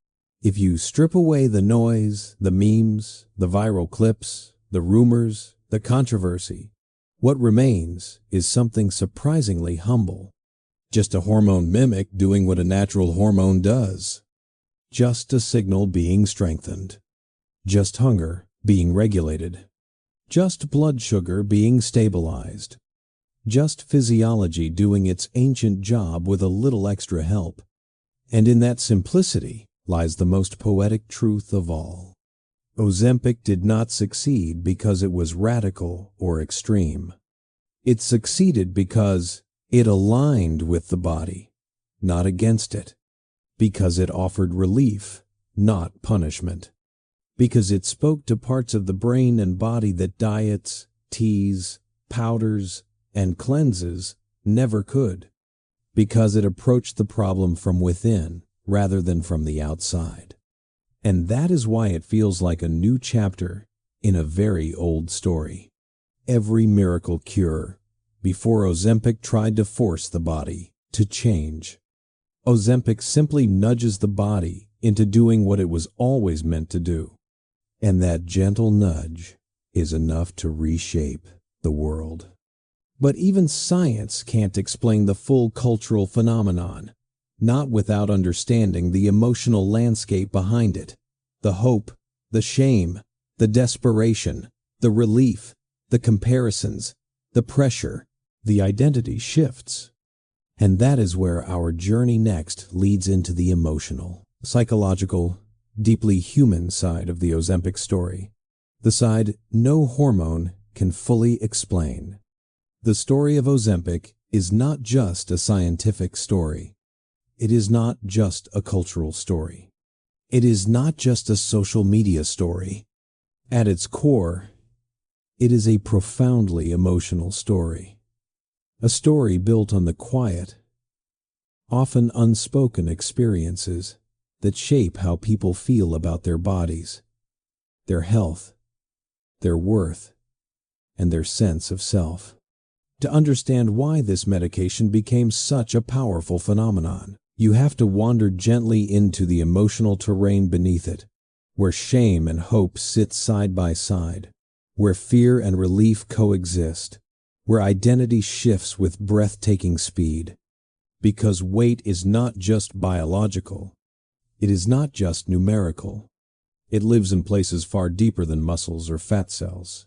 if you strip away the noise, the memes, the viral clips, the rumors, the controversy, what remains is something surprisingly humble. Just a hormone mimic doing what a natural hormone does. Just a signal being strengthened. Just hunger being regulated. Just blood sugar being stabilized. Just physiology doing its ancient job with a little extra help. And in that simplicity lies the most poetic truth of all. Ozempic did not succeed because it was radical or extreme. It succeeded because it aligned with the body, not against it. Because it offered relief, not punishment. Because it spoke to parts of the brain and body that diets, teas, powders, and cleanses never could. Because it approached the problem from within rather than from the outside. And that is why it feels like a new chapter in a very old story. Every miracle cure before Ozempic tried to force the body to change. Ozempic simply nudges the body into doing what it was always meant to do. And that gentle nudge is enough to reshape the world. But even science can't explain the full cultural phenomenon, not without understanding the emotional landscape behind it. The hope, the shame, the desperation, the relief, the comparisons, the pressure, the identity shifts. And that is where our journey next leads into the emotional, psychological, deeply human side of the Ozempic story. The side no hormone can fully explain. The story of Ozempic is not just a scientific story. It is not just a cultural story. It is not just a social media story. At its core, it is a profoundly emotional story. A story built on the quiet, often unspoken experiences that shape how people feel about their bodies, their health, their worth, and their sense of self. To understand why this medication became such a powerful phenomenon, you have to wander gently into the emotional terrain beneath it. where shame and hope sit side by side, where fear and relief coexist, where identity shifts with breathtaking speed. Because weight is not just biological. It is not just numerical. It lives in places far deeper than muscles or fat cells.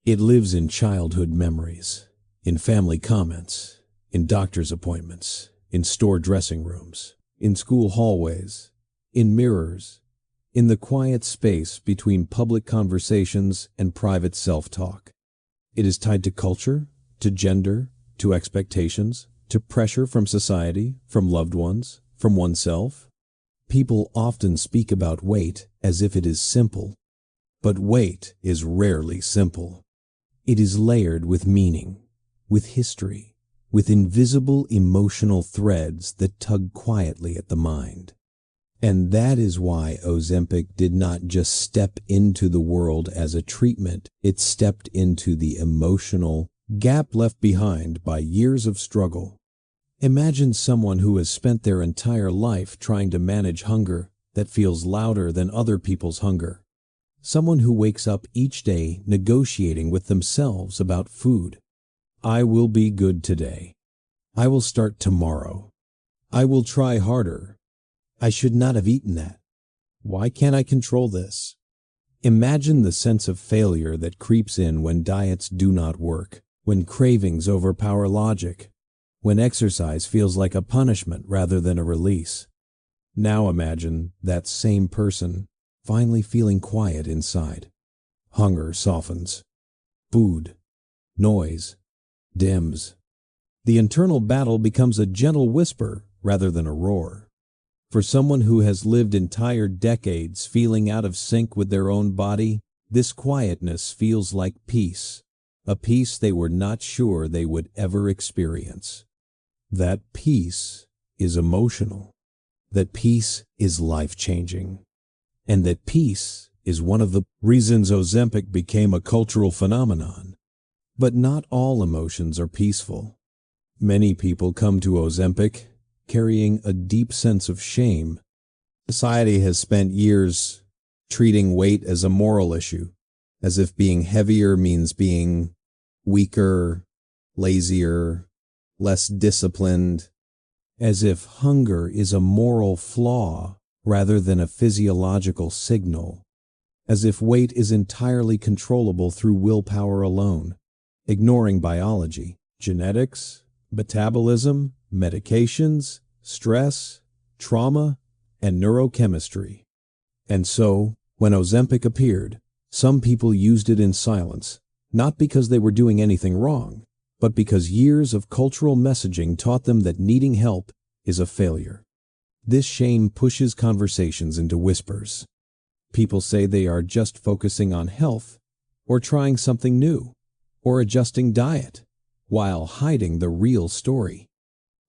It lives in childhood memories, in family comments, in doctor's appointments, in store dressing rooms, in school hallways, in mirrors, in the quiet space between public conversations and private self-talk. It is tied to culture, to gender, to expectations, to pressure from society, from loved ones, from oneself. People often speak about weight as if it is simple, but weight is rarely simple. It is layered with meaning, with history, with invisible emotional threads that tug quietly at the mind. And that is why Ozempic did not just step into the world as a treatment, it stepped into the emotional gap left behind by years of struggle. Imagine someone who has spent their entire life trying to manage hunger that feels louder than other people's hunger. Someone who wakes up each day negotiating with themselves about food. I will be good today. I will start tomorrow. I will try harder. I should not have eaten that. Why can't I control this? Imagine the sense of failure that creeps in when diets do not work, when cravings overpower logic, when exercise feels like a punishment rather than a release. Now imagine that same person finally feeling quiet inside. Hunger softens. Food, noise, dims. The internal battle becomes a gentle whisper rather than a roar. For someone who has lived entire decades feeling out of sync with their own body, this quietness feels like peace, a peace they were not sure they would ever experience. That peace is emotional. That peace is life-changing. And that peace is one of the reasons Ozempic became a cultural phenomenon. But not all emotions are peaceful. Many people come to Ozempic carrying a deep sense of shame. Society has spent years treating weight as a moral issue, as if being heavier means being weaker, lazier, less disciplined, as if hunger is a moral flaw rather than a physiological signal, as if weight is entirely controllable through willpower alone, ignoring biology, genetics, metabolism, medications, stress, trauma, and neurochemistry. And so, when Ozempic appeared, some people used it in silence, not because they were doing anything wrong, but because years of cultural messaging taught them that needing help is a failure. This shame pushes conversations into whispers. People say they are just focusing on health, or trying something new, or adjusting diet, while hiding the real story.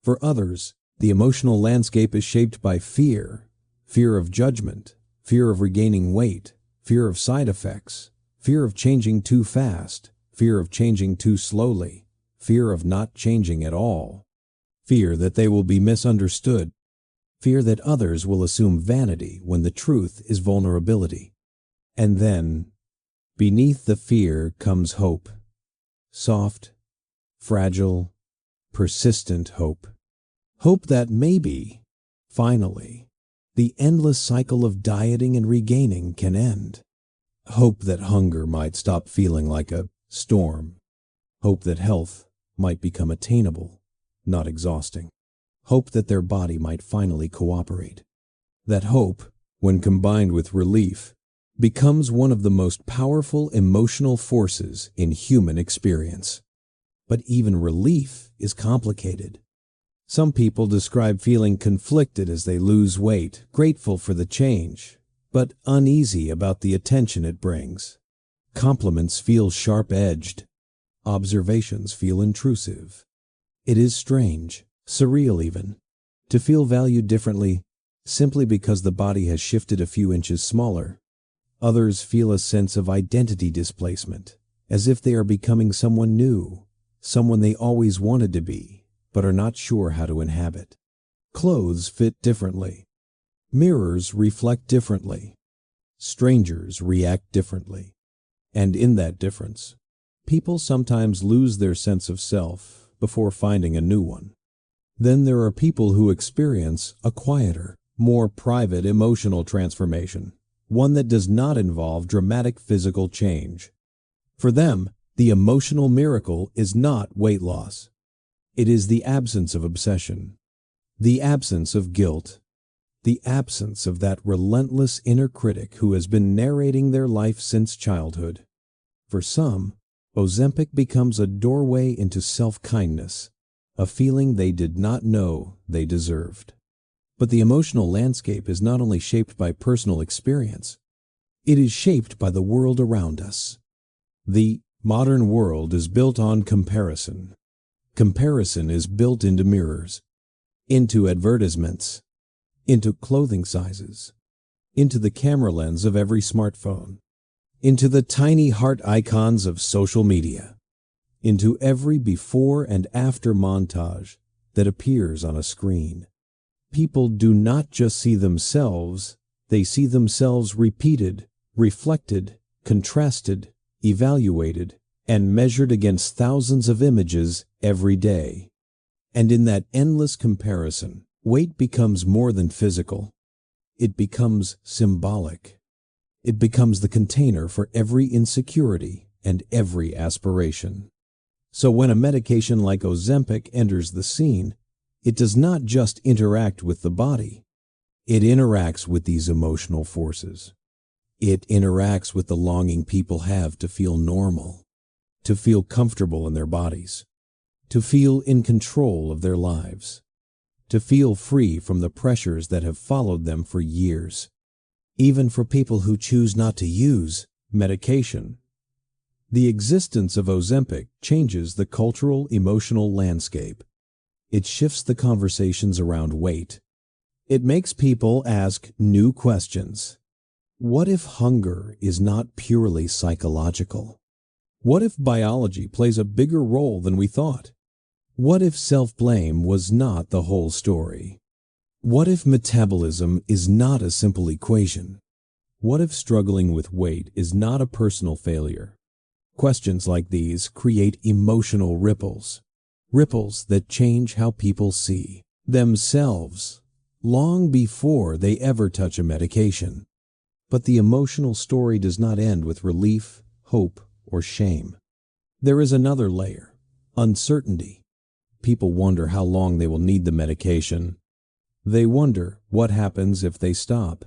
For others, the emotional landscape is shaped by fear, fear of judgment, fear of regaining weight, fear of side effects, fear of changing too fast, fear of changing too slowly, fear of not changing at all, fear that they will be misunderstood, fear that others will assume vanity when the truth is vulnerability. And then, beneath the fear comes hope. Soft, fragile, persistent hope. Hope that maybe, finally, the endless cycle of dieting and regaining can end. Hope that hunger might stop feeling like a storm. Hope that health might become attainable, not exhausting. Hope that their body might finally cooperate. That hope, when combined with relief, becomes one of the most powerful emotional forces in human experience. But even relief is complicated. Some people describe feeling conflicted as they lose weight, grateful for the change, but uneasy about the attention it brings. Compliments feel sharp-edged. Observations feel intrusive. It is strange, surreal even, to feel valued differently simply because the body has shifted a few inches smaller. Others feel a sense of identity displacement, as if they are becoming someone new, someone they always wanted to be, but are not sure how to inhabit. Clothes fit differently. Mirrors reflect differently. strangers react differently. And in that difference, people sometimes lose their sense of self before finding a new one. Then there are people who experience a quieter, more private emotional transformation, one that does not involve dramatic physical change. For them, the emotional miracle is not weight loss. It is the absence of obsession, the absence of guilt, the absence of that relentless inner critic who has been narrating their life since childhood. For some, Ozempic becomes a doorway into self-kindness, a feeling they did not know they deserved. But the emotional landscape is not only shaped by personal experience, it is shaped by the world around us. The modern world is built on comparison. Comparison is built into mirrors, into advertisements, into clothing sizes, into the camera lens of every smartphone, into the tiny heart icons of social media, into every before and after montage that appears on a screen. People do not just see themselves, they see themselves repeated, reflected, contrasted, evaluated, and measured against thousands of images every day. And in that endless comparison, weight becomes more than physical. It becomes symbolic. It becomes the container for every insecurity and every aspiration. So when a medication like Ozempic enters the scene, it does not just interact with the body. It interacts with these emotional forces. It interacts with the longing people have to feel normal, to feel comfortable in their bodies, to feel in control of their lives, to feel free from the pressures that have followed them for years. Even for people who choose not to use medication, the existence of Ozempic changes the cultural, emotional landscape. It shifts the conversations around weight. It makes people ask new questions. What if hunger is not purely psychological? What if biology plays a bigger role than we thought? What if self-blame was not the whole story? What if metabolism is not a simple equation? What if struggling with weight is not a personal failure? Questions like these create emotional ripples, ripples that change how people see themselves long before they ever touch a medication. But the emotional story does not end with relief, hope, or shame. There is another layer, uncertainty. People wonder how long they will need the medication. They wonder what happens if they stop.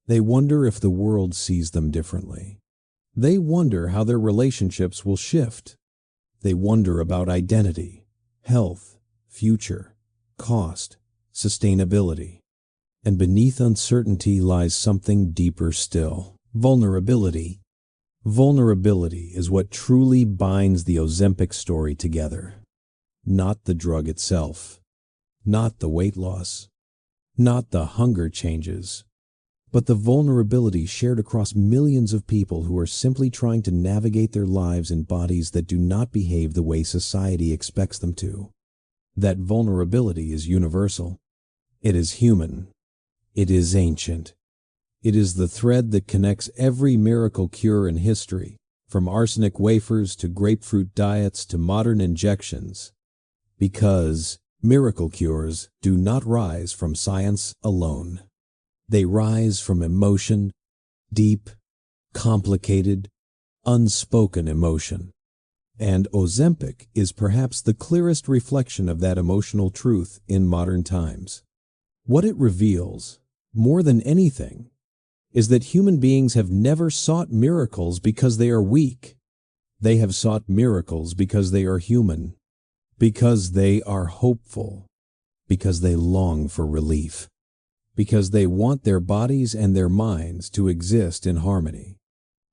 They wonder if the world sees them differently. They wonder how their relationships will shift. They wonder about identity, health, future, cost, sustainability. And beneath uncertainty lies something deeper still, vulnerability. Vulnerability is what truly binds the Ozempic story together. Not the drug itself, not the weight loss, not the hunger changes, but the vulnerability shared across millions of people who are simply trying to navigate their lives in bodies that do not behave the way society expects them to. That vulnerability is universal. It is human. It is ancient. It is the thread that connects every miracle cure in history, from arsenic wafers to grapefruit diets to modern injections. Because miracle cures do not rise from science alone. They rise from emotion, deep, complicated, unspoken emotion. And Ozempic is perhaps the clearest reflection of that emotional truth in modern times. What it reveals, more than anything, is that human beings have never sought miracles because they are weak. They have sought miracles because they are human, because they are hopeful, because they long for relief, because they want their bodies and their minds to exist in harmony,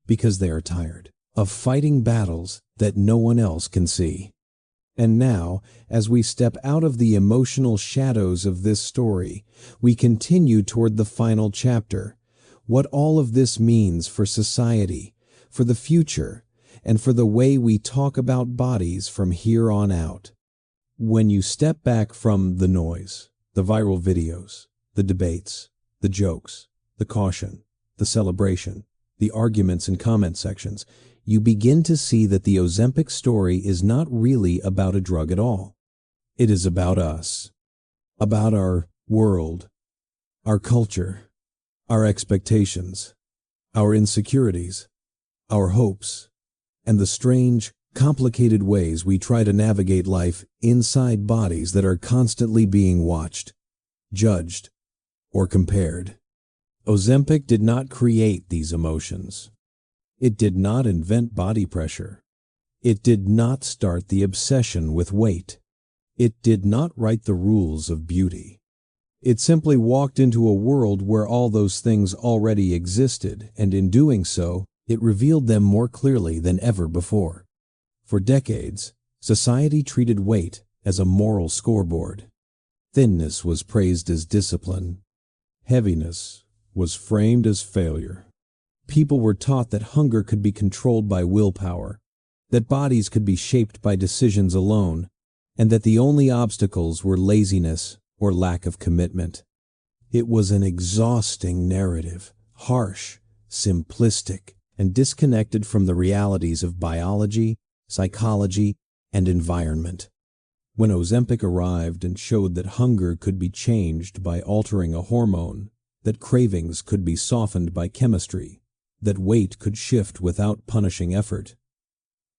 because they are tired of fighting battles that no one else can see. And now, as we step out of the emotional shadows of this story, we continue toward the final chapter, what all of this means for society, for the future, and for the way we talk about bodies from here on out. When you step back from the noise, the viral videos, the debates, the jokes, the caution, the celebration, the arguments and comment sections, you begin to see that the Ozempic story is not really about a drug at all. It is about us, about our world, our culture, our expectations, our insecurities, our hopes, and the strange, complicated ways we try to navigate life inside bodies that are constantly being watched, judged, or compared. Ozempic did not create these emotions. It did not invent body pressure. It did not start the obsession with weight. It did not write the rules of beauty. It simply walked into a world where all those things already existed, and in doing so, it revealed them more clearly than ever before. For decades, society treated weight as a moral scoreboard. Thinness was praised as discipline. Heaviness was framed as failure. People were taught that hunger could be controlled by willpower, that bodies could be shaped by decisions alone, and that the only obstacles were laziness or lack of commitment. It was an exhausting narrative, harsh, simplistic, and disconnected from the realities of biology, psychology, and environment. When Ozempic arrived and showed that hunger could be changed by altering a hormone, that cravings could be softened by chemistry, that weight could shift without punishing effort,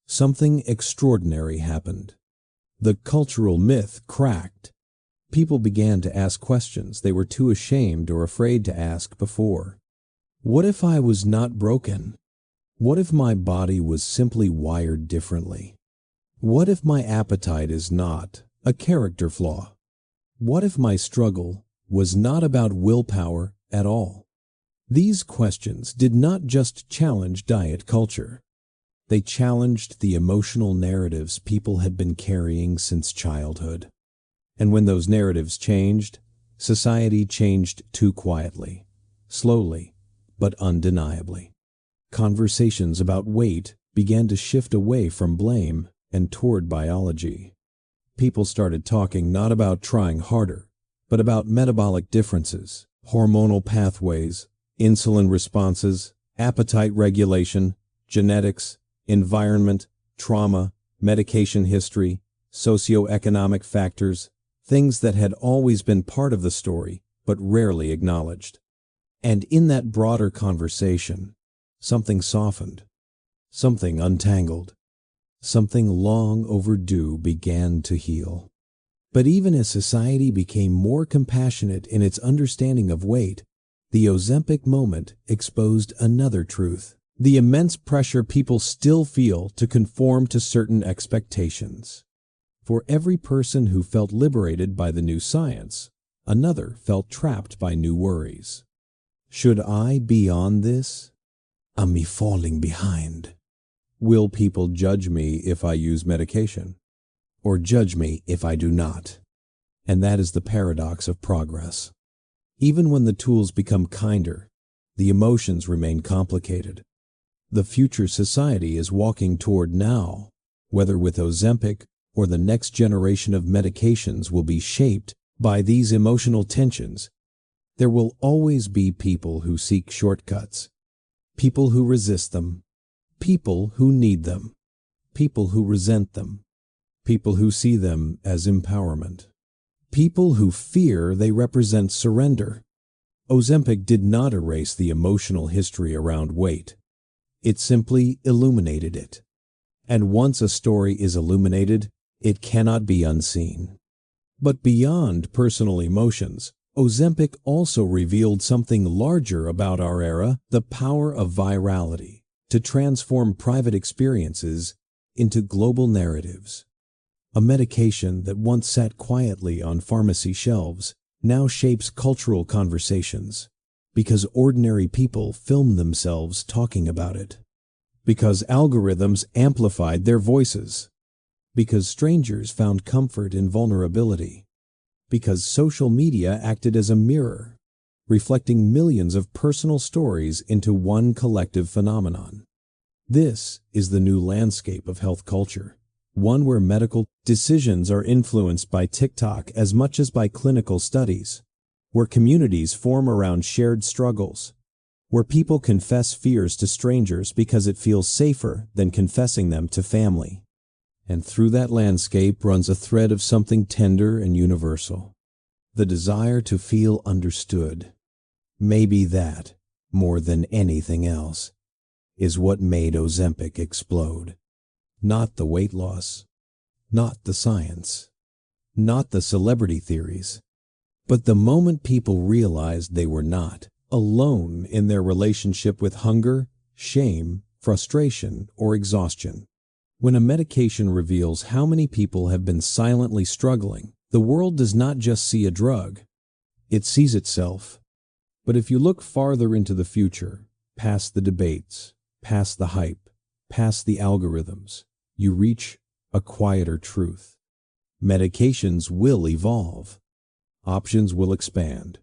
something extraordinary happened. The cultural myth cracked. People began to ask questions they were too ashamed or afraid to ask before. What if I was not broken? What if my body was simply wired differently? What if my appetite is not a character flaw? What if my struggle was not about willpower at all? These questions did not just challenge diet culture. They challenged the emotional narratives people had been carrying since childhood. And when those narratives changed, society changed too quietly, slowly, but undeniably. Conversations about weight began to shift away from blame and toward biology. People started talking not about trying harder, but about metabolic differences, hormonal pathways, insulin responses, appetite regulation, genetics, environment, trauma, medication history, socioeconomic factors, things that had always been part of the story but rarely acknowledged. And in that broader conversation, something softened, something untangled, something long overdue began to heal. But even as society became more compassionate in its understanding of weight, the Ozempic moment exposed another truth: the immense pressure people still feel to conform to certain expectations. For every person who felt liberated by the new science, another felt trapped by new worries. Should I be on this? Am I falling behind? Will people judge me if I use medication? Or judge me if I do not? And that is the paradox of progress. Even when the tools become kinder, the emotions remain complicated. The future society is walking toward now, whether with Ozempic or the next generation of medications, will be shaped by these emotional tensions. There will always be people who seek shortcuts, people who resist them, people who need them, people who resent them, people who see them as empowerment, people who fear they represent surrender. Ozempic did not erase the emotional history around weight. It simply illuminated it. And once a story is illuminated, it cannot be unseen. But beyond personal emotions, Ozempic also revealed something larger about our era: the power of virality to transform private experiences into global narratives. A medication that once sat quietly on pharmacy shelves now shapes cultural conversations, because ordinary people filmed themselves talking about it, because algorithms amplified their voices, because strangers found comfort in vulnerability, because social media acted as a mirror, reflecting millions of personal stories into one collective phenomenon. This is the new landscape of health culture, one where medical decisions are influenced by TikTok as much as by clinical studies, where communities form around shared struggles, where people confess fears to strangers because it feels safer than confessing them to family. And through that landscape runs a thread of something tender and universal: the desire to feel understood. Maybe that, more than anything else, is what made Ozempic explode. Not the weight loss, not the science, not the celebrity theories, but the moment people realized they were not alone in their relationship with hunger, shame, frustration, or exhaustion. When a medication reveals how many people have been silently struggling, the world does not just see a drug, it sees itself. But if you look farther into the future, past the debates, past the hype, past the algorithms, you reach a quieter truth. Medications will evolve. Options will expand.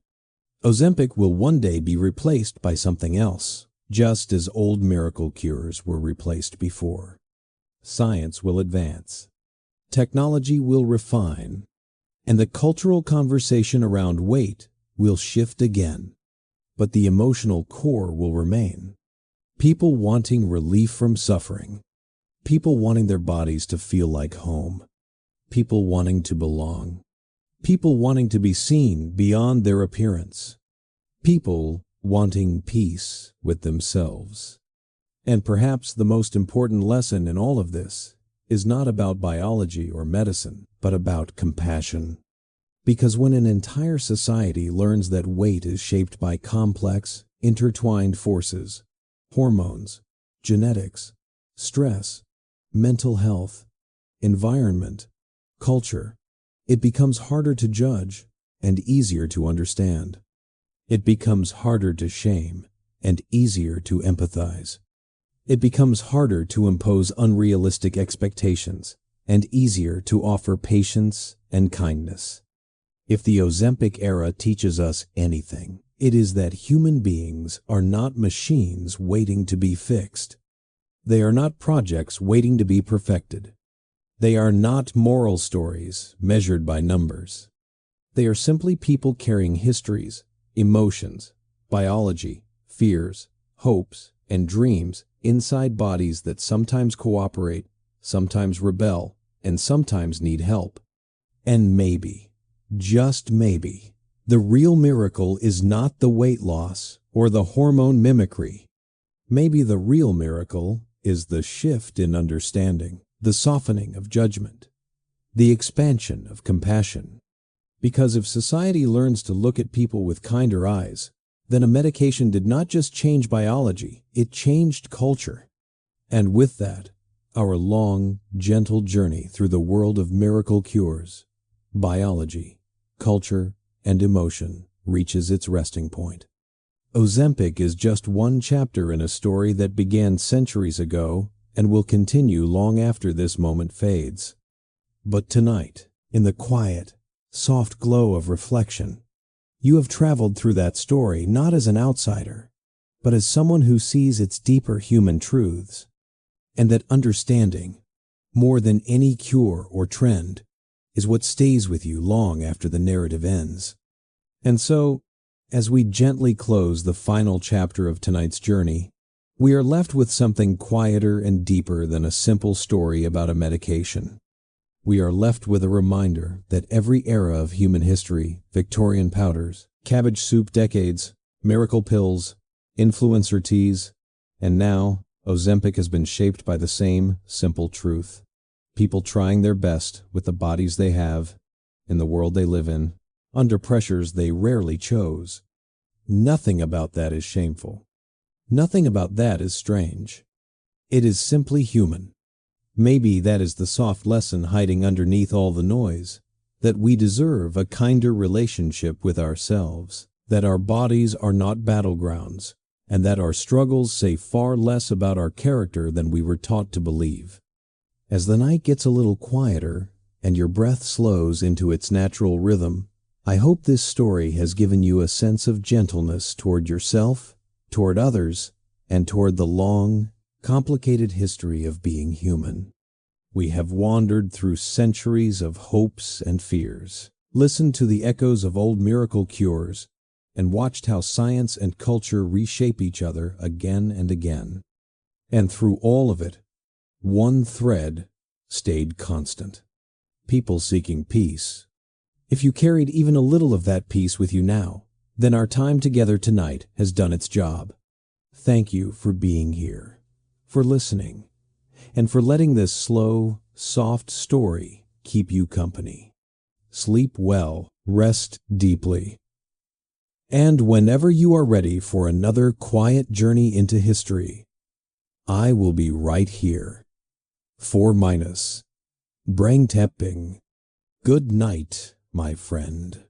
Ozempic will one day be replaced by something else, just as old miracle cures were replaced before. Science will advance. Technology will refine. And the cultural conversation around weight will shift again. But the emotional core will remain. People wanting relief from suffering. People wanting their bodies to feel like home. People wanting to belong. People wanting to be seen beyond their appearance. People wanting peace with themselves. And perhaps the most important lesson in all of this is not about biology or medicine, but about compassion. Because when an entire society learns that weight is shaped by complex, intertwined forces, hormones, genetics, stress, mental health, environment, culture, it becomes harder to judge and easier to understand. It becomes harder to shame and easier to empathize. It becomes harder to impose unrealistic expectations and easier to offer patience and kindness. If the Ozempic era teaches us anything, it is that human beings are not machines waiting to be fixed. They are not projects waiting to be perfected. They are not moral stories measured by numbers. They are simply people carrying histories, emotions, biology, fears, hopes, and dreams inside bodies that sometimes cooperate, sometimes rebel, and sometimes need help. And maybe, just maybe, the real miracle is not the weight loss or the hormone mimicry. Maybe the real miracle is the shift in understanding, the softening of judgment, the expansion of compassion. Because if society learns to look at people with kinder eyes, then a medication did not just change biology, it changed culture. And with that, our long, gentle journey through the world of miracle cures, biology, culture, and emotion reaches its resting point. Ozempic is just one chapter in a story that began centuries ago and will continue long after this moment fades. But tonight, in the quiet, soft glow of reflection, you have traveled through that story not as an outsider, but as someone who sees its deeper human truths, and that understanding, more than any cure or trend, is what stays with you long after the narrative ends. And so, as we gently close the final chapter of tonight's journey, we are left with something quieter and deeper than a simple story about a medication. We are left with a reminder that every era of human history, Victorian powders, cabbage soup decades, miracle pills, influencer teas, and now Ozempic has been shaped by the same simple truth. People trying their best with the bodies they have, in the world they live in, under pressures they rarely chose. Nothing about that is shameful. Nothing about that is strange. It is simply human. Maybe that is the soft lesson hiding underneath all the noise, that we deserve a kinder relationship with ourselves, that our bodies are not battlegrounds, and that our struggles say far less about our character than we were taught to believe. As the night gets a little quieter and your breath slows into its natural rhythm, I hope this story has given you a sense of gentleness toward yourself, toward others, and toward the long, complicated history of being human. We have wandered through centuries of hopes and fears, listened to the echoes of old miracle cures, and watched how science and culture reshape each other again and again. And through all of it, one thread stayed constant: people seeking peace. If you carried even a little of that peace with you now, then our time together tonight has done its job. Thank you for being here, for listening, and for letting this slow, soft story keep you company. Sleep well, rest deeply. And whenever you are ready for another quiet journey into history, I will be right here. 4-. Breng tepping. Good night, my friend.